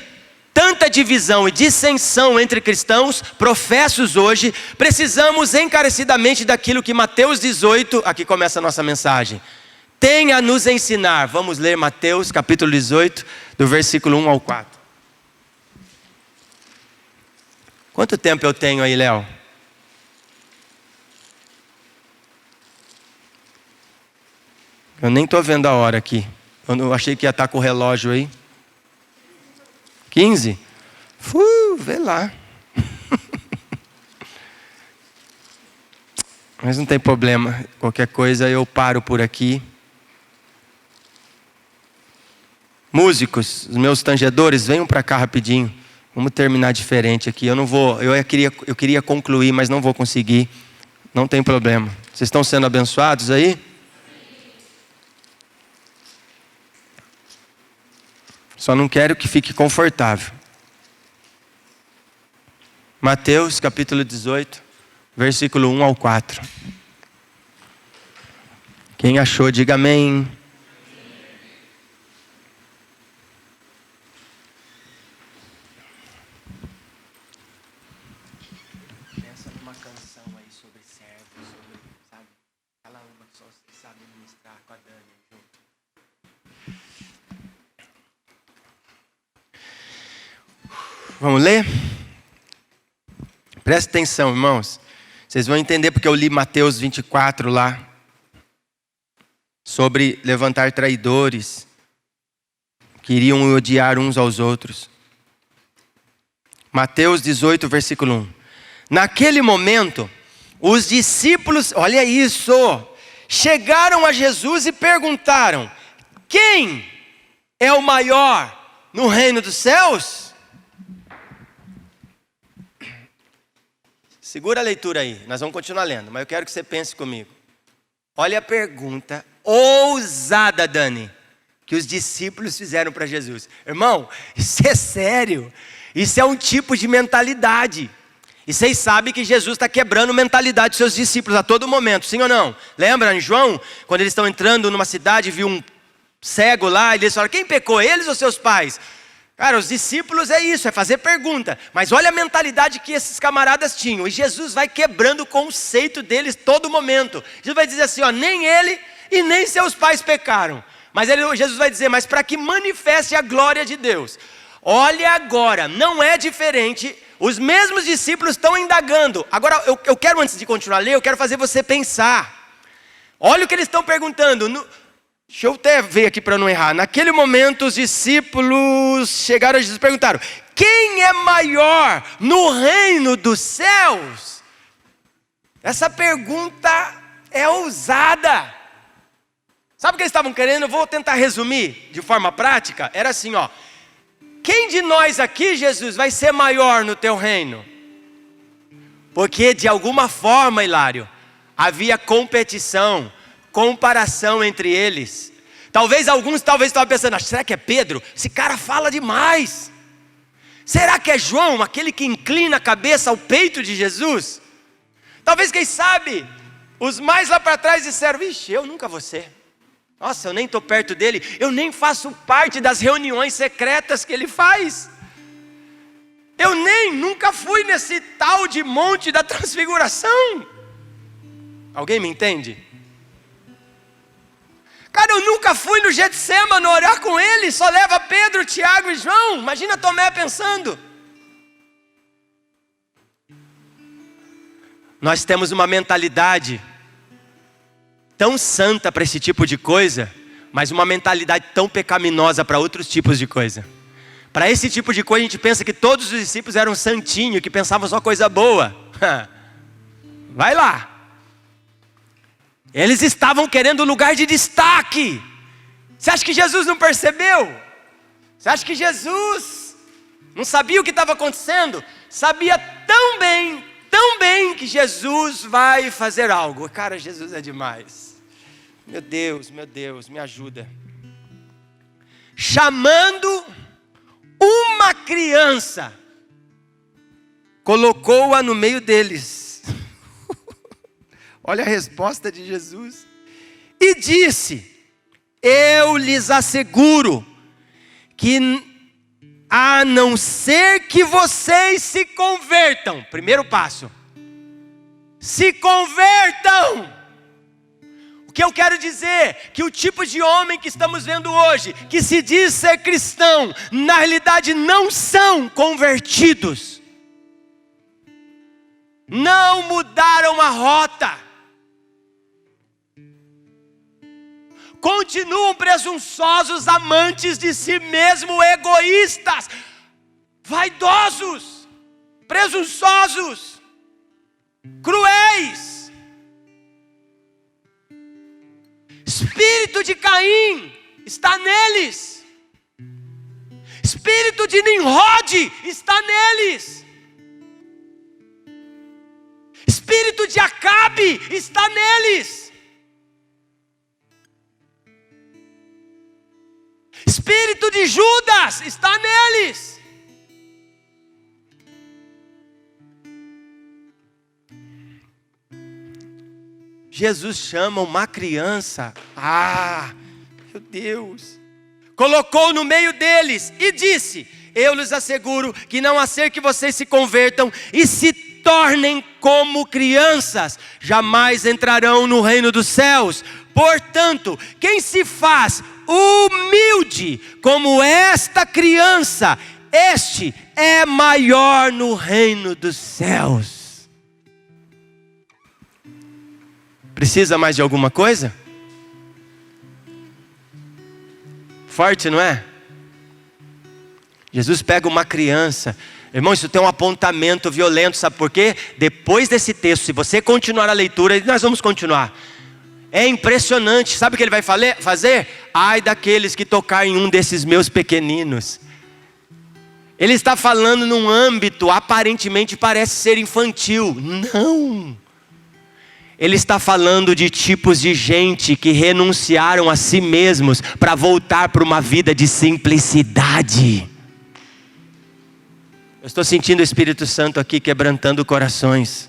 [SPEAKER 1] tanta divisão e dissensão entre cristãos professos hoje, precisamos encarecidamente daquilo que Mateus 18, aqui começa a nossa mensagem, tem a nos ensinar. Vamos ler Mateus capítulo 18, do versículo 1 ao 4. Quanto tempo eu tenho aí, Léo? Eu nem estou vendo a hora aqui. Eu não achei que ia estar com o relógio aí. 15? Vê lá. Mas não tem problema. Qualquer coisa eu paro por aqui. Músicos, os meus tangedores, venham para cá rapidinho. Vamos terminar diferente aqui. Eu queria concluir, mas não vou conseguir. Não tem problema. Vocês estão sendo abençoados aí? Só não quero que fique confortável. Mateus capítulo 18, versículo 1 ao 4. Quem achou, diga amém. Pensa numa canção aí sobre servos, sabe? Aquela uma que só sabe ministrar com a Dani junto. Vamos ler? Presta atenção, irmãos. Vocês vão entender porque eu li Mateus 24 lá. Sobre levantar traidores. Que iriam odiar uns aos outros. Mateus 18, versículo 1. Naquele momento, os discípulos, olha isso, chegaram a Jesus e perguntaram: quem é o maior no reino dos céus? Segura a leitura aí, nós vamos continuar lendo, mas eu quero que você pense comigo. Olha a pergunta ousada, Dani, que os discípulos fizeram para Jesus. Irmão, isso é sério. Isso é um tipo de mentalidade. E vocês sabem que Jesus está quebrando mentalidade dos seus discípulos a todo momento, sim ou não? Lembra em João, quando eles estão entrando numa cidade, viu um cego lá, e eles falaram: quem pecou, eles ou seus pais? Cara, os discípulos é isso, é fazer pergunta. Mas olha a mentalidade que esses camaradas tinham. E Jesus vai quebrando o conceito deles todo momento. Jesus vai dizer assim, nem ele e nem seus pais pecaram. Mas Jesus vai dizer, mas para que manifeste a glória de Deus. Olha agora, não é diferente. Os mesmos discípulos estão indagando. Agora, eu quero, antes de continuar a ler, eu quero fazer você pensar. Olha o que eles estão perguntando. Deixa eu até ver aqui para não errar. Naquele momento os discípulos chegaram a Jesus e perguntaram: quem é maior no reino dos céus? Essa pergunta é ousada. Sabe o que eles estavam querendo? Eu vou tentar resumir de forma prática. Era assim, quem de nós aqui, Jesus, vai ser maior no teu reino? Porque de alguma forma, Hilário, havia competição, comparação entre eles. Talvez alguns estavam pensando: será que é Pedro? Esse cara fala demais. Será que é João, aquele que inclina a cabeça ao peito de Jesus? Talvez, quem sabe, os mais lá para trás disseram: vixe, eu nunca vou ser. Nossa, eu nem estou perto dele, eu nem faço parte das reuniões secretas que ele faz. Eu nunca fui nesse tal de monte da transfiguração. Alguém me entende? Cara, eu nunca fui no Getsemane orar com ele, só leva Pedro, Tiago e João. Imagina Tomé pensando. Nós temos uma mentalidade tão santa para esse tipo de coisa, mas uma mentalidade tão pecaminosa para outros tipos de coisa. Para esse tipo de coisa a gente pensa que todos os discípulos eram santinhos, que pensavam só coisa boa. Vai lá. Eles estavam querendo lugar de destaque. Você acha que Jesus não percebeu? Você acha que Jesus não sabia o que estava acontecendo? Sabia tão bem que Jesus vai fazer algo. Cara, Jesus é demais. Meu Deus, me ajuda. Chamando uma criança, colocou-a no meio deles. Olha a resposta de Jesus. E disse: eu lhes asseguro que a não ser que vocês se convertam. Primeiro passo. Se convertam. O que eu quero dizer? Que o tipo de homem que estamos vendo hoje, que se diz ser cristão, na realidade não são convertidos. não mudaram a rota, continuam presunçosos, amantes de si mesmo, egoístas, vaidosos, presunçosos, cruéis. Espírito de Caim está neles. Espírito de Nimrod está neles. Espírito de Acabe está neles. Espírito de Judas está neles. Jesus chama uma criança, meu Deus, colocou no meio deles e disse: eu lhes asseguro que não a ser que vocês se convertam e se tornem como crianças, jamais entrarão no reino dos céus. Portanto, quem se faz humilde como esta criança, este é maior no reino dos céus. Precisa mais de alguma coisa? Forte, não é? Jesus pega uma criança. Irmão, isso tem um apontamento violento, sabe por quê? Depois desse texto, se você continuar a leitura, nós vamos continuar. É impressionante, sabe o que ele vai fazer? Ai daqueles que tocarem em um desses meus pequeninos. Ele está falando num âmbito, aparentemente parece ser infantil. Não. Ele está falando de tipos de gente que renunciaram a si mesmos para voltar para uma vida de simplicidade. Eu estou sentindo o Espírito Santo aqui quebrantando corações.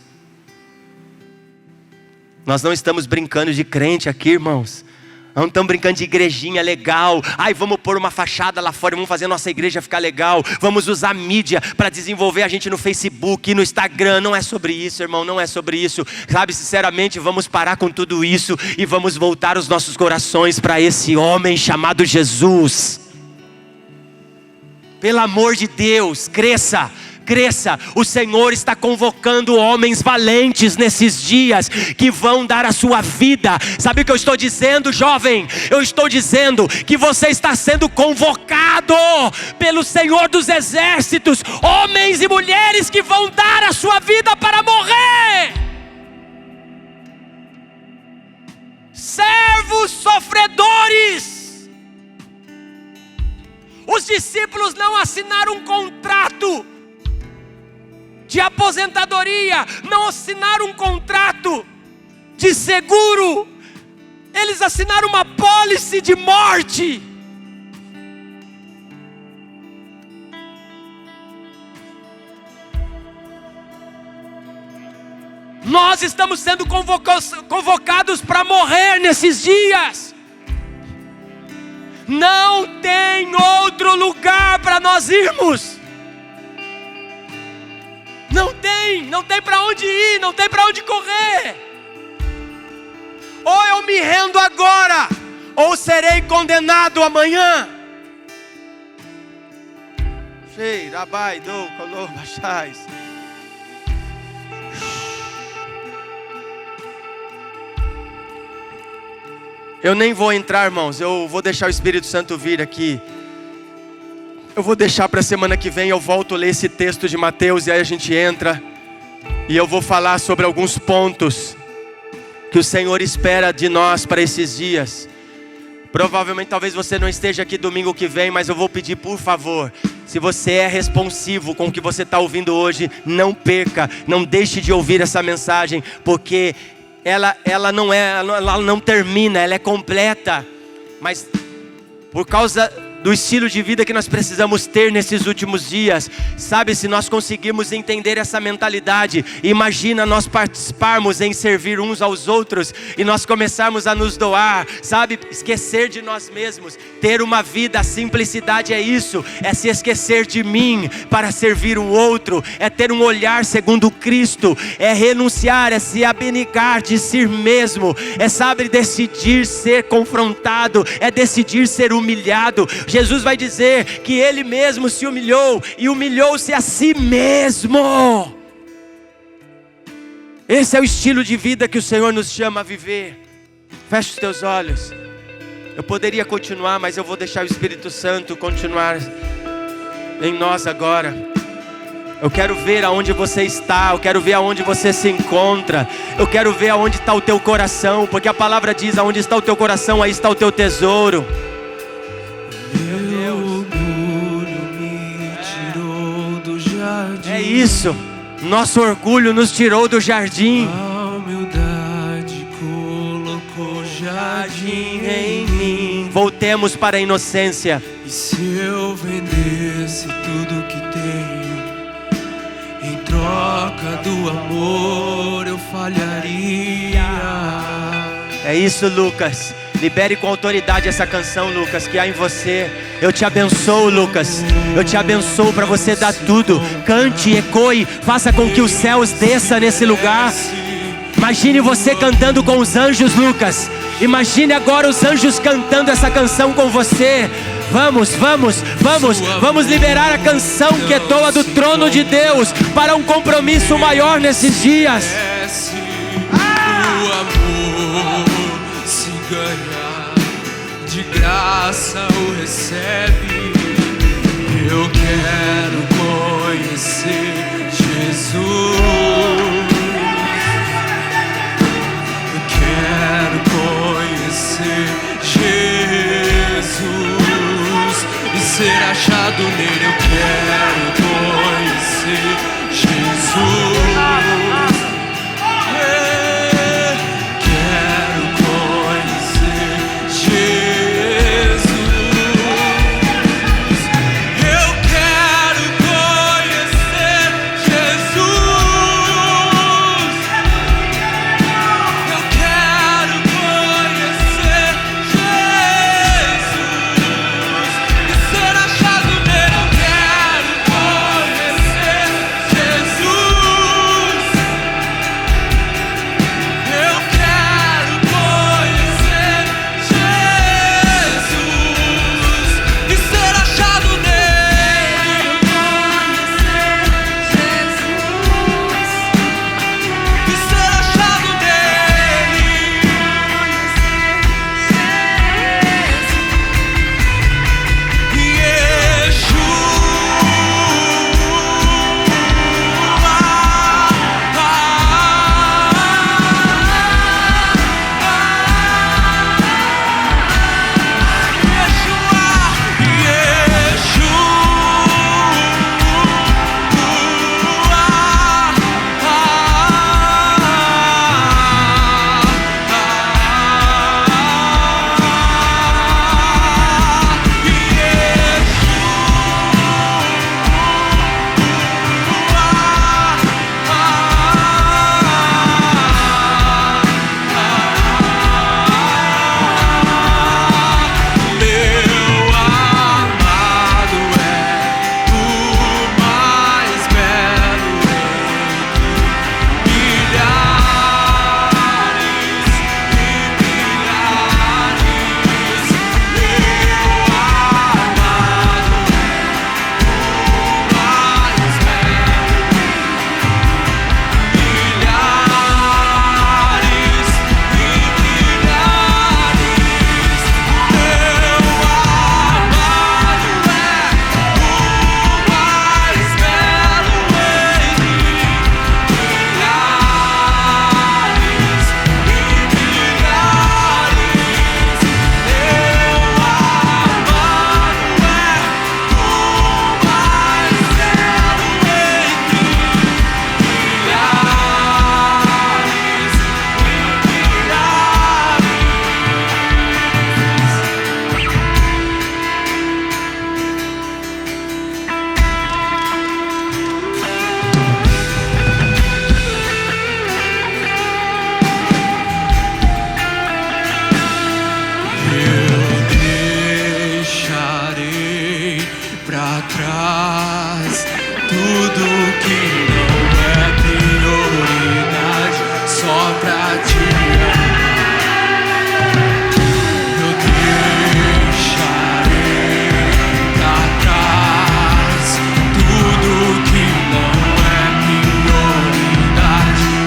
[SPEAKER 1] Nós não estamos brincando de crente aqui, irmãos. Não estamos brincando de igrejinha legal. Ai, vamos pôr uma fachada lá fora, vamos fazer a nossa igreja ficar legal. Vamos usar mídia para desenvolver a gente no Facebook, no Instagram. Não é sobre isso, irmão, não é sobre isso. Sabe, sinceramente, vamos parar com tudo isso e vamos voltar os nossos corações para esse homem chamado Jesus. Pelo amor de Deus, cresça. Cresça, o Senhor está convocando homens valentes nesses dias, que vão dar a sua vida. Sabe o que eu estou dizendo, jovem? Eu estou dizendo que você está sendo convocado pelo Senhor dos Exércitos, homens e mulheres que vão dar a sua vida para morrer. Servos sofredores. Os discípulos não assinaram um contrato de aposentadoria, não assinaram um contrato de seguro, eles assinaram uma pólice de morte. Nós estamos sendo convocados para morrer nesses dias. Não tem outro lugar para nós irmos. Não tem para onde ir, não tem para onde correr. Ou eu me rendo agora, ou serei condenado amanhã. Eu nem vou entrar, irmãos, eu vou deixar o Espírito Santo vir aqui. Eu vou deixar para a semana que vem, eu volto a ler esse texto de Mateus e aí a gente entra. E eu vou falar sobre alguns pontos que o Senhor espera de nós para esses dias. Provavelmente talvez você não esteja aqui domingo que vem, mas eu vou pedir, por favor, se você é responsivo com o que você está ouvindo hoje, não perca, não deixe de ouvir essa mensagem, porque ela não termina, ela é completa, mas por causa do estilo de vida que nós precisamos ter nesses últimos dias, sabe, se nós conseguirmos entender essa mentalidade, imagina nós participarmos em servir uns aos outros, e nós começarmos a nos doar, sabe, esquecer de nós mesmos, ter uma vida, a simplicidade é isso, é se esquecer de mim, para servir o outro, é ter um olhar segundo Cristo, é renunciar, é se abnegar de si mesmo, é, sabe, decidir ser confrontado, é decidir ser humilhado. Jesus vai dizer que Ele mesmo se humilhou e humilhou-se a si mesmo. Esse é o estilo de vida que o Senhor nos chama a viver. Feche os teus olhos. Eu poderia continuar, mas eu vou deixar o Espírito Santo continuar em nós agora. Eu quero ver aonde você está, eu quero ver aonde você se encontra, eu quero ver aonde está o teu coração, porque a palavra diz: aonde está o teu coração, aí está o teu tesouro.
[SPEAKER 2] Meu orgulho me tirou do jardim.
[SPEAKER 1] É isso, nosso orgulho nos tirou do jardim.
[SPEAKER 2] A humildade colocou jardim
[SPEAKER 1] Em mim. Voltemos para a inocência.
[SPEAKER 2] E se eu vendesse tudo que tenho, em troca do amor eu falharia.
[SPEAKER 1] É isso, Lucas. Libere com autoridade essa canção, Lucas, que há em você. Eu te abençoo, Lucas. Eu te abençoo para você dar tudo. Cante, ecoe, faça com que os céus desçam nesse lugar. Imagine você cantando com os anjos, Lucas. Imagine agora os anjos cantando essa canção com você. Vamos liberar a canção que ecoa do trono de Deus para um compromisso maior nesses dias.
[SPEAKER 2] O amor se ganha, de graça o recebe. Eu quero conhecer Jesus. Eu quero conhecer Jesus e ser achado nele. Eu quero conhecer Jesus. Quero conhecer Jesus. Eu quero conhecer Jesus. Eu quero conhecer Jesus e ser achado nele. Eu quero conhecer Jesus. Eu quero conhecer Jesus e ser achado nele. E ser achado nele.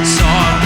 [SPEAKER 2] Só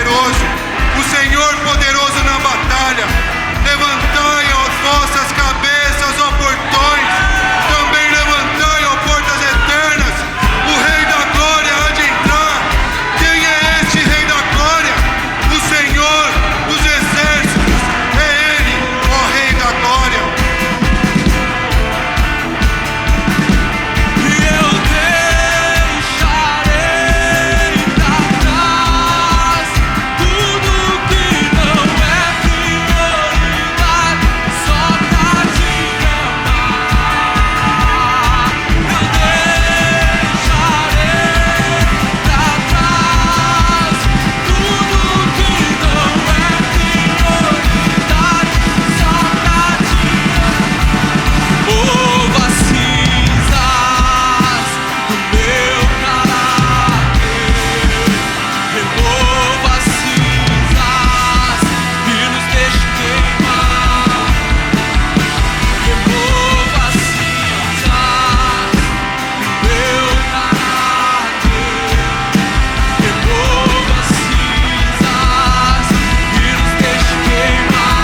[SPEAKER 3] poderoso, o Senhor poderoso na batalha. Levantai, ó vossas cabeças, ó portões, também levantai, ó portas eternas, o Rei da Glória há de entrar. Quem é este Rei da Glória? O Senhor dos Exércitos, é Ele, ó Rei da Glória.
[SPEAKER 2] E eu deixarei pra trás tudo que não é prioridade, só pra te amar. Eu deixarei pra trás tudo que não é prioridade, só pra te amar. Mova as cinzas do meu caráter, remova as cinzas e nos deixe queimar. Remova as cinzas do meu caráter, remova as cinzas e nos deixe queimar.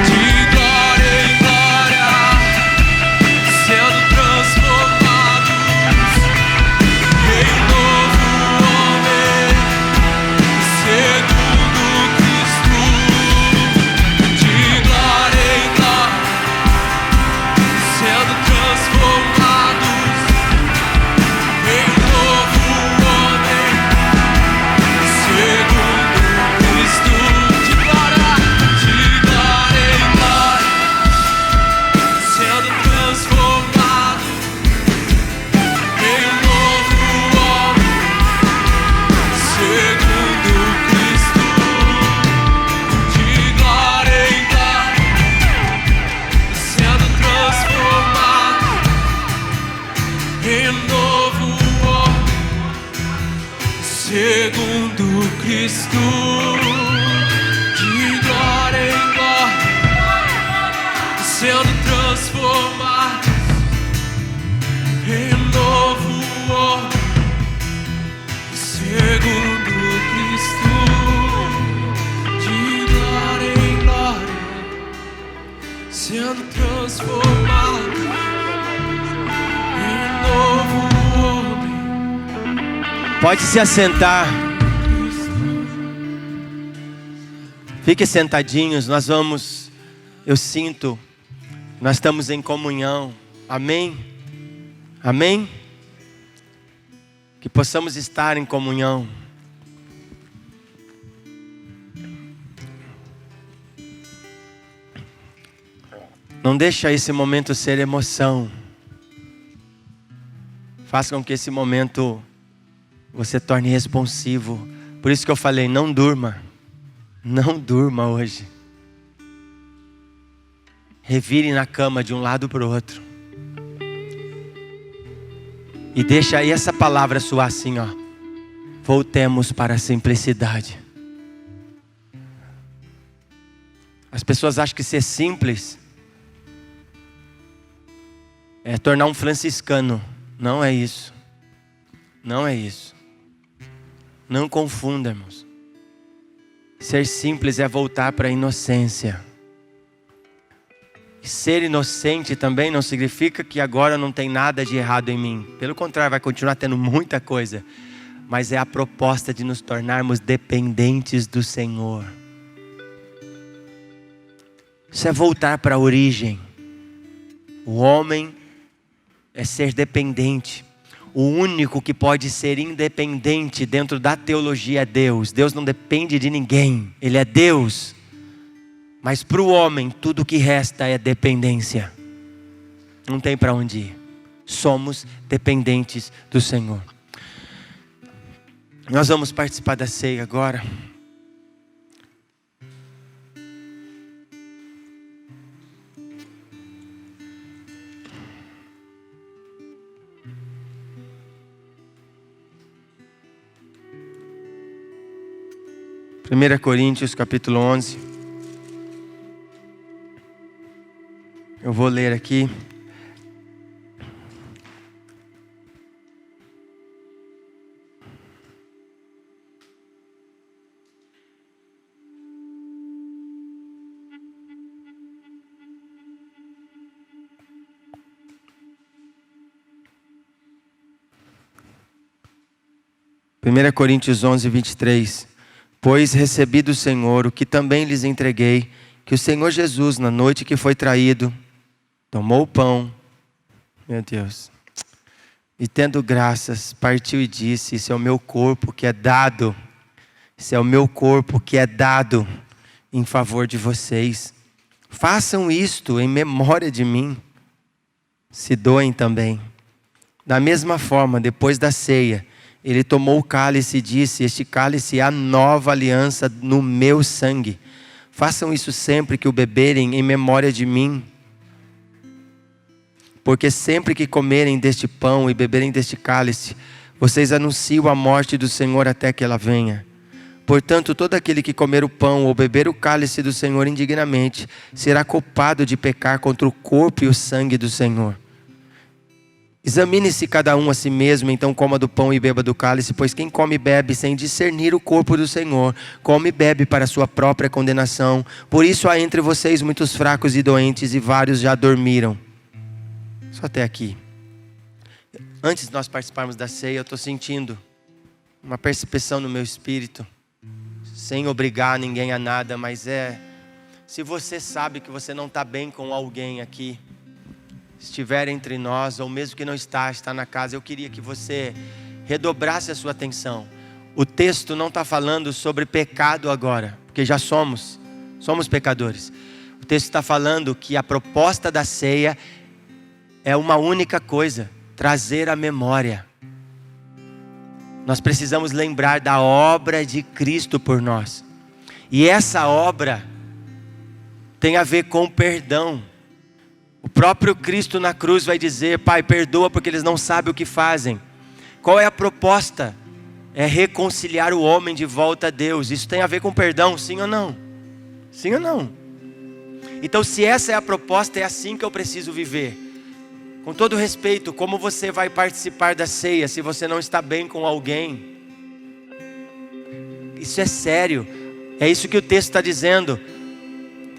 [SPEAKER 2] De glória em glória, sendo transformados em novo homem, segundo Cristo. De glória em glória, sendo transformados em novo homem, segundo Cristo. De glória em glória, sendo transformado em novo homem, segundo Cristo. De glória em glória, sendo transformado em novo homem, segundo Cristo. De glória em glória, sendo transformados em novo homem, segundo Cristo. De glória em glória, sendo transformados em novo homem.
[SPEAKER 1] Pode se assentar. Fiquem sentadinhos, eu sinto, nós estamos em comunhão. Amém? Amém? Que possamos estar em comunhão. Não deixa esse momento ser emoção. Faça com que esse momento você torne responsivo. Por isso que eu falei, não durma. Não durma hoje. Revire na cama de um lado para o outro. E deixa aí essa palavra soar assim, ó. Voltemos para a simplicidade. As pessoas acham que ser simples é tornar um franciscano. Não é isso. Não é isso. Não confunda, irmãos. Ser simples é voltar para a inocência. Ser inocente também não significa que agora não tem nada de errado em mim. Pelo contrário, vai continuar tendo muita coisa. Mas é a proposta de nos tornarmos dependentes do Senhor. Isso é voltar para a origem. O homem é ser dependente. O único que pode ser independente dentro da teologia é Deus. Deus não depende de ninguém. Ele é Deus. Mas para o homem, tudo que resta é dependência. Não tem para onde ir. Somos dependentes do Senhor. Nós vamos participar da ceia agora. Primeira Coríntios, capítulo 11. Eu vou ler aqui. Primeira Coríntios 11, 23. Pois recebi do Senhor o que também lhes entreguei, que o Senhor Jesus, na noite que foi traído, tomou o pão, meu Deus, e tendo graças, partiu e disse: isso é o meu corpo que é dado, isso é o meu corpo que é dado em favor de vocês. Façam isto em memória de mim. Se doem também. Da mesma forma, depois da ceia, ele tomou o cálice e disse: este cálice é a nova aliança no meu sangue. Façam isso sempre que o beberem em memória de mim. Porque sempre que comerem deste pão e beberem deste cálice, vocês anunciam a morte do Senhor até que ela venha. Portanto, todo aquele que comer o pão ou beber o cálice do Senhor indignamente, será culpado de pecar contra o corpo e o sangue do Senhor. Examine-se cada um a si mesmo, então coma do pão e beba do cálice, pois quem come e bebe sem discernir o corpo do Senhor, come e bebe para a sua própria condenação. Por isso há entre vocês muitos fracos e doentes, e vários já dormiram. Só até aqui. Antes de nós participarmos da ceia, eu estou sentindo uma percepção no meu espírito, sem obrigar ninguém a nada, mas se você sabe que você não está bem com alguém aqui, estiver entre nós, ou mesmo que não está na casa, eu queria que você redobrasse a sua atenção. O texto não está falando sobre pecado agora, porque já somos pecadores. O texto está falando que a proposta da ceia é uma única coisa: trazer a memória. Nós precisamos lembrar da obra de Cristo por nós. E essa obra tem a ver com perdão. O próprio Cristo na cruz vai dizer: Pai, perdoa porque eles não sabem o que fazem. Qual é a proposta? É reconciliar o homem de volta a Deus. Isso tem a ver com perdão, sim ou não? Sim ou não? Então, se essa é a proposta, é assim que eu preciso viver. Com todo respeito, como você vai participar da ceia se você não está bem com alguém? Isso é sério. É isso que o texto está dizendo.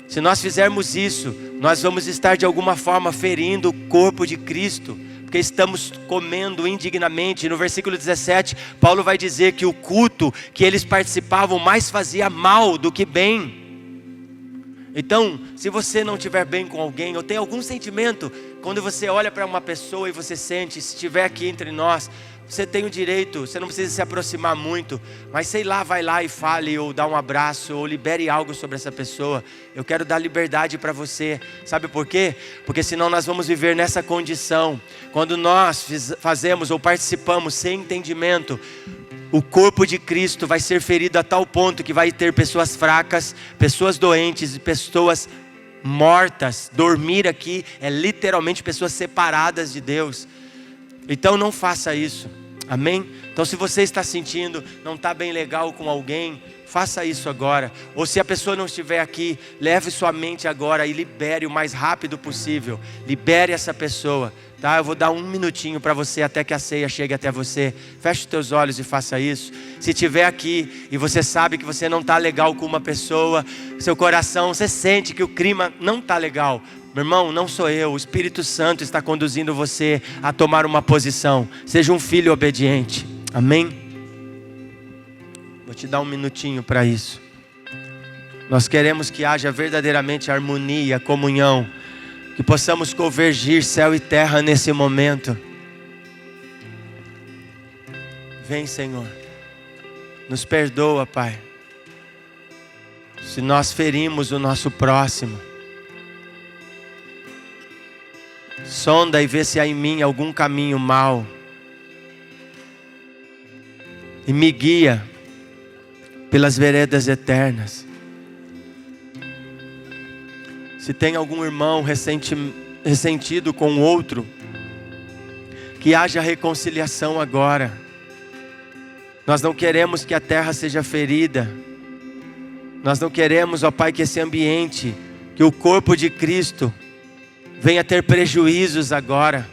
[SPEAKER 1] Se nós fizermos isso, nós vamos estar de alguma forma ferindo o corpo de Cristo, porque estamos comendo indignamente. No versículo 17, Paulo vai dizer que o culto que eles participavam mais fazia mal do que bem. Então, se você não estiver bem com alguém, ou tem algum sentimento, quando você olha para uma pessoa e você sente, se estiver aqui entre nós, você tem o direito, você não precisa se aproximar muito, mas sei lá, vai lá e fale, ou dá um abraço, ou libere algo sobre essa pessoa. Eu quero dar liberdade para você. Sabe por quê? Porque senão nós vamos viver nessa condição. Quando nós fazemos ou participamos sem entendimento, o corpo de Cristo vai ser ferido a tal ponto que vai ter pessoas fracas, pessoas doentes e pessoas mortas. Dormir aqui é literalmente pessoas separadas de Deus. Então não faça isso, amém? Então se você está sentindo, não está bem legal com alguém, faça isso agora. Ou se a pessoa não estiver aqui, leve sua mente agora e libere o mais rápido possível. Libere essa pessoa, tá? Eu vou dar 1 minutinho para você até que a ceia chegue até você. Feche os teus olhos e faça isso. Se estiver aqui e você sabe que você não está legal com uma pessoa, seu coração, você sente que o clima não está legal. Meu irmão, não sou eu, o Espírito Santo está conduzindo você a tomar uma posição. Seja um filho obediente, amém? Vou te dar 1 minutinho para isso. Nós queremos que haja verdadeiramente harmonia, comunhão, que possamos convergir céu e terra nesse momento. Vem, Senhor, nos perdoa, Pai, se nós ferimos o nosso próximo. Sonda e vê se há em mim algum caminho mau. e me guia pelas veredas eternas. Se tem algum irmão ressentido com o outro, que haja reconciliação agora. Nós não queremos que a terra seja ferida. Nós não queremos, ó Pai, que esse ambiente, que o corpo de Cristo venha ter prejuízos agora.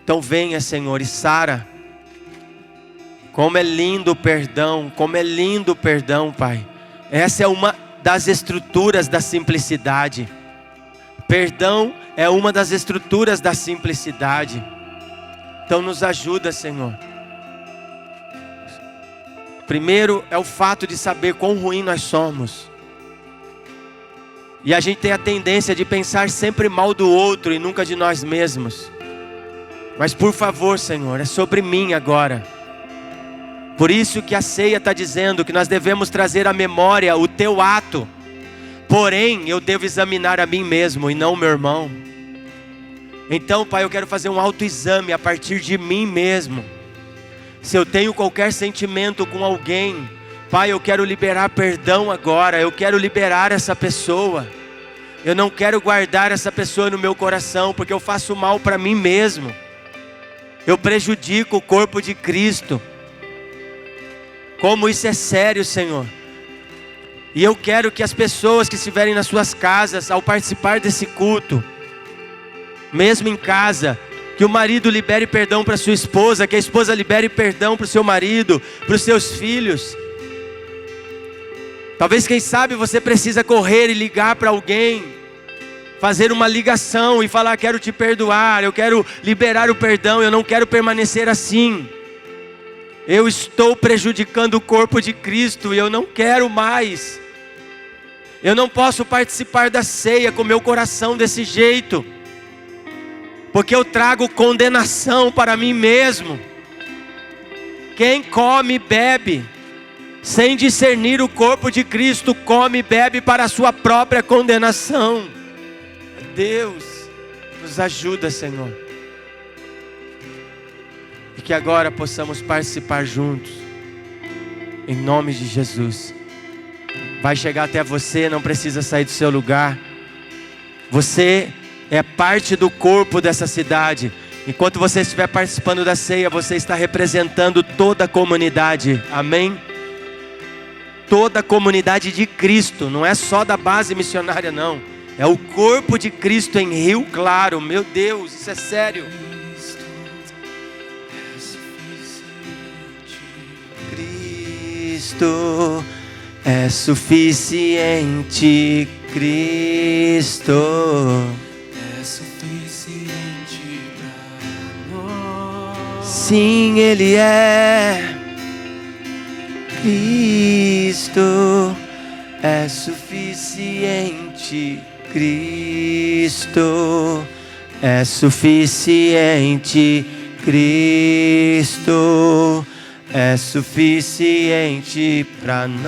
[SPEAKER 1] Então venha, Senhor, e sara. Como é lindo o perdão, como é lindo o perdão, Pai. Essa é uma das estruturas da simplicidade. Perdão é uma das estruturas da simplicidade. Então nos ajuda, Senhor. Primeiro é o fato de saber quão ruim nós somos. E a gente tem a tendência de pensar sempre mal do outro e nunca de nós mesmos. Mas por favor, Senhor, é sobre mim agora. Por isso que a ceia está dizendo que nós devemos trazer à memória o teu ato. Porém, eu devo examinar a mim mesmo e não o meu irmão. Então, Pai, eu quero fazer um autoexame a partir de mim mesmo. Se eu tenho qualquer sentimento com alguém, Pai, eu quero liberar perdão agora. Eu quero liberar essa pessoa. Eu não quero guardar essa pessoa no meu coração, porque eu faço mal para mim mesmo. Eu prejudico o corpo de Cristo. Como isso é sério, Senhor. E eu quero que as pessoas que estiverem nas suas casas, ao participar desse culto, mesmo em casa, que o marido libere perdão para sua esposa, que a esposa libere perdão para o seu marido, para os seus filhos. Talvez, quem sabe, você precisa correr e ligar para alguém, fazer uma ligação e falar: quero te perdoar, eu quero liberar o perdão, eu não quero permanecer assim. Eu estou prejudicando o corpo de Cristo e eu não quero mais. Eu não posso participar da ceia com meu coração desse jeito, porque eu trago condenação para mim mesmo. Quem come e bebe sem discernir o corpo de Cristo, come e bebe para a sua própria condenação. Deus, nos ajuda, Senhor. E que agora possamos participar juntos, em nome de Jesus. Vai chegar até você, não precisa sair do seu lugar. Você é parte do corpo dessa cidade. Enquanto você estiver participando da ceia, você está representando toda a comunidade. Amém? Toda a comunidade de Cristo. Não é só da base missionária, não. É o corpo de Cristo em Rio Claro. Meu Deus, isso é sério. Cristo é suficiente, Cristo
[SPEAKER 2] é suficiente pra nós.
[SPEAKER 1] Sim, Ele é. Cristo é suficiente, Cristo é suficiente, Cristo é suficiente para nós.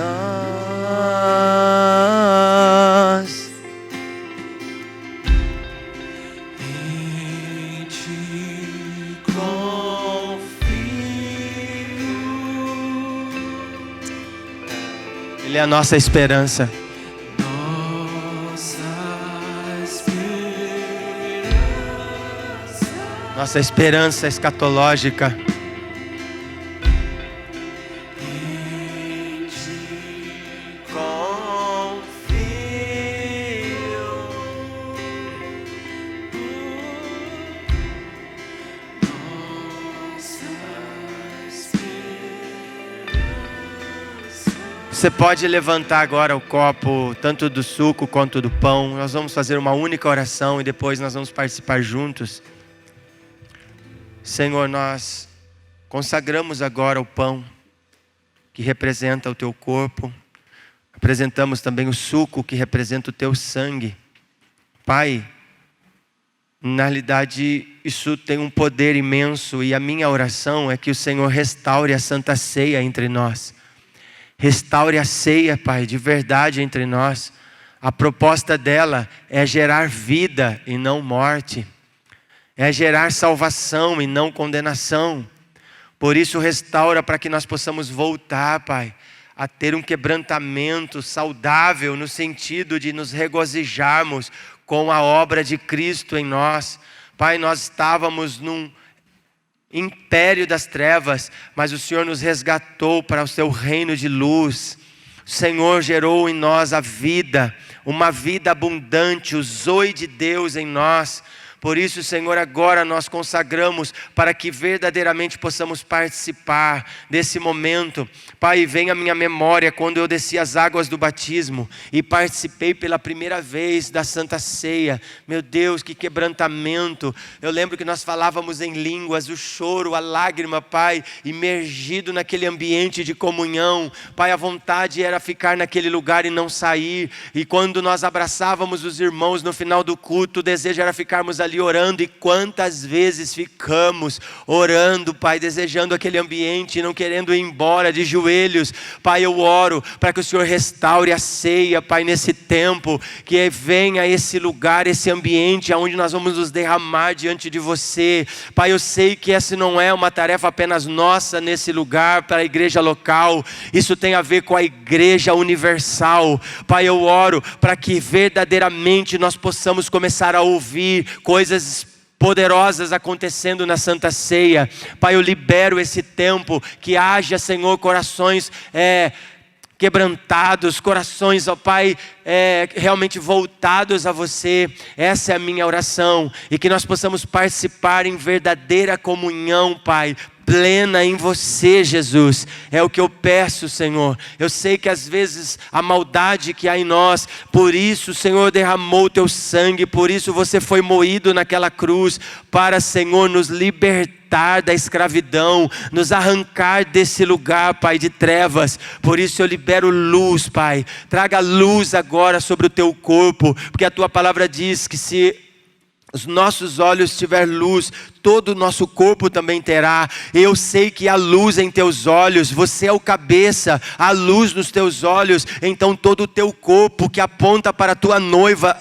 [SPEAKER 2] Em ti confio.
[SPEAKER 1] Ele é a nossa esperança. Nossa esperança escatológica.
[SPEAKER 2] Em ti
[SPEAKER 1] Confio.
[SPEAKER 2] nossa esperança.
[SPEAKER 1] Você pode levantar agora o copo, tanto do suco quanto do pão. Nós vamos fazer uma única oração e depois nós vamos participar juntos. Senhor, nós consagramos agora o pão, que representa o teu corpo. Apresentamos também o suco, que representa o teu sangue. Pai, na realidade, isso tem um poder imenso e a minha oração é que o Senhor restaure a Santa Ceia entre nós. Restaure a ceia, Pai, de verdade entre nós. A proposta dela é gerar vida e não morte. É gerar salvação e não condenação. Por isso restaura para que nós possamos voltar, Pai, a ter um quebrantamento saudável no sentido de nos regozijarmos com a obra de Cristo em nós. Pai, nós estávamos num império das trevas, mas o Senhor nos resgatou para o seu reino de luz. O Senhor gerou em nós a vida, uma vida abundante, o zoe de Deus em nós. Por isso, Senhor, agora nós consagramos para que verdadeiramente possamos participar desse momento. Pai, vem à minha memória quando eu desci as águas do batismo e participei pela primeira vez da Santa Ceia. Meu Deus, que quebrantamento. Eu lembro que nós falávamos em línguas, o choro, a lágrima, Pai, imergido naquele ambiente de comunhão. Pai, a vontade era ficar naquele lugar e não sair. E quando nós abraçávamos os irmãos no final do culto, o desejo era ficarmos ali orando. E quantas vezes ficamos orando, Pai, desejando aquele ambiente e não querendo ir embora de joelhos. Pai, eu oro para que o Senhor restaure a ceia, Pai, nesse tempo, que venha esse lugar, esse ambiente onde nós vamos nos derramar diante de você. Pai, eu sei que essa não é uma tarefa apenas nossa nesse lugar para a igreja local, isso tem a ver com a igreja universal. Pai, eu oro para que verdadeiramente nós possamos começar a ouvir coisas poderosas acontecendo na Santa Ceia. Pai, eu libero esse tempo, que haja, Senhor, corações quebrantados, corações, ó Pai, realmente voltados a você. Essa é a minha oração, e que nós possamos participar em verdadeira comunhão, Pai, plena em você, Jesus. É o que eu peço, Senhor. Eu sei que às vezes a maldade que há em nós, por isso o Senhor derramou o teu sangue, por isso você foi moído naquela cruz, para, Senhor, nos libertar da escravidão, nos arrancar desse lugar, Pai, de trevas. Por isso eu libero luz, Pai. Traga luz agora sobre o teu corpo, porque a tua palavra diz que se os nossos olhos tiver luz, todo o nosso corpo também terá. Eu sei que há luz em teus olhos, você é o cabeça, há luz nos teus olhos, então todo o teu corpo que aponta para a tua noiva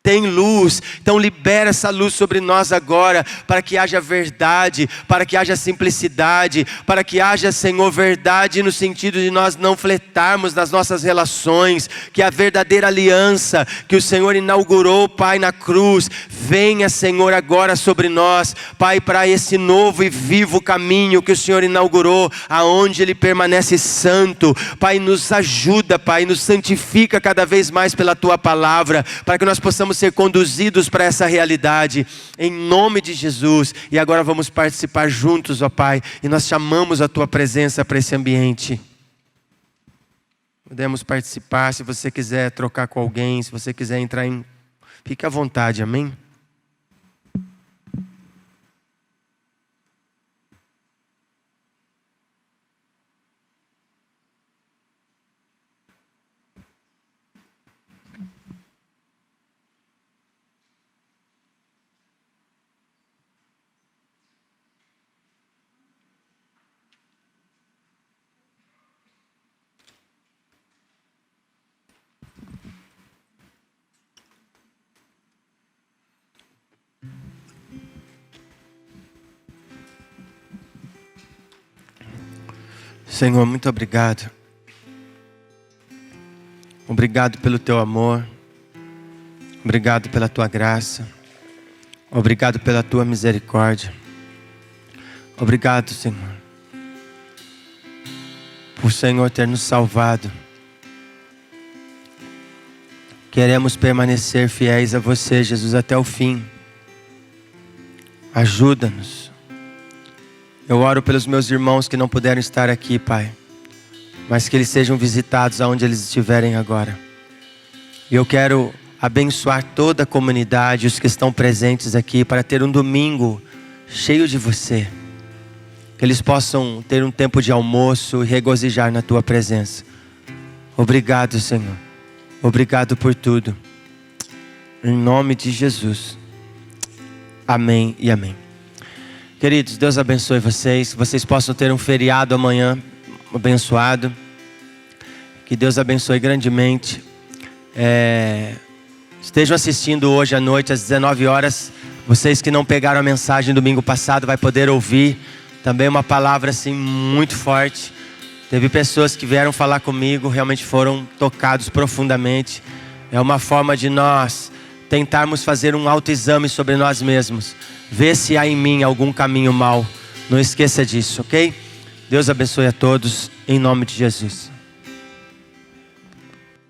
[SPEAKER 1] tem luz. Então libera essa luz sobre nós agora, para que haja verdade, para que haja simplicidade, para que haja, Senhor, verdade no sentido de nós não fletarmos nas nossas relações, que a verdadeira aliança que o Senhor inaugurou, Pai, na cruz, venha, Senhor, agora sobre nós, Pai, para esse novo e vivo caminho que o Senhor inaugurou, aonde Ele permanece santo. Pai, nos ajuda, Pai, nos santifica cada vez mais pela Tua palavra, para que nós possamos ser conduzidos para essa realidade, em nome de Jesus. E agora vamos participar juntos, ó Pai, e nós chamamos a Tua presença para esse ambiente. Podemos participar, se você quiser trocar com alguém, se você quiser entrar em... Fique à vontade, amém? Senhor, muito obrigado. Obrigado pelo Teu amor. Obrigado pela Tua graça. Obrigado pela Tua misericórdia. Obrigado, Senhor, por Senhor ter nos salvado. Queremos permanecer fiéis a você, Jesus, até o fim. Ajuda-nos. Eu oro pelos meus irmãos que não puderam estar aqui, Pai, mas que eles sejam visitados aonde eles estiverem agora. E eu quero abençoar toda a comunidade, os que estão presentes aqui, para ter um domingo cheio de você. Que eles possam ter um tempo de almoço e regozijar na Tua presença. Obrigado, Senhor. Obrigado por tudo. Em nome de Jesus. Amém e amém. Queridos, Deus abençoe vocês. Que vocês possam ter um feriado amanhã abençoado. Que Deus abençoe grandemente. Estejam assistindo hoje à noite às 19 horas. Vocês que não pegaram a mensagem domingo passado vai poder ouvir Também uma palavra assim muito forte. Teve pessoas que vieram falar comigo, realmente foram tocados profundamente. É uma forma de nós tentarmos fazer um autoexame sobre nós mesmos. Ver se há em mim algum caminho mau. Não esqueça disso, ok? Deus abençoe a todos, em nome de Jesus.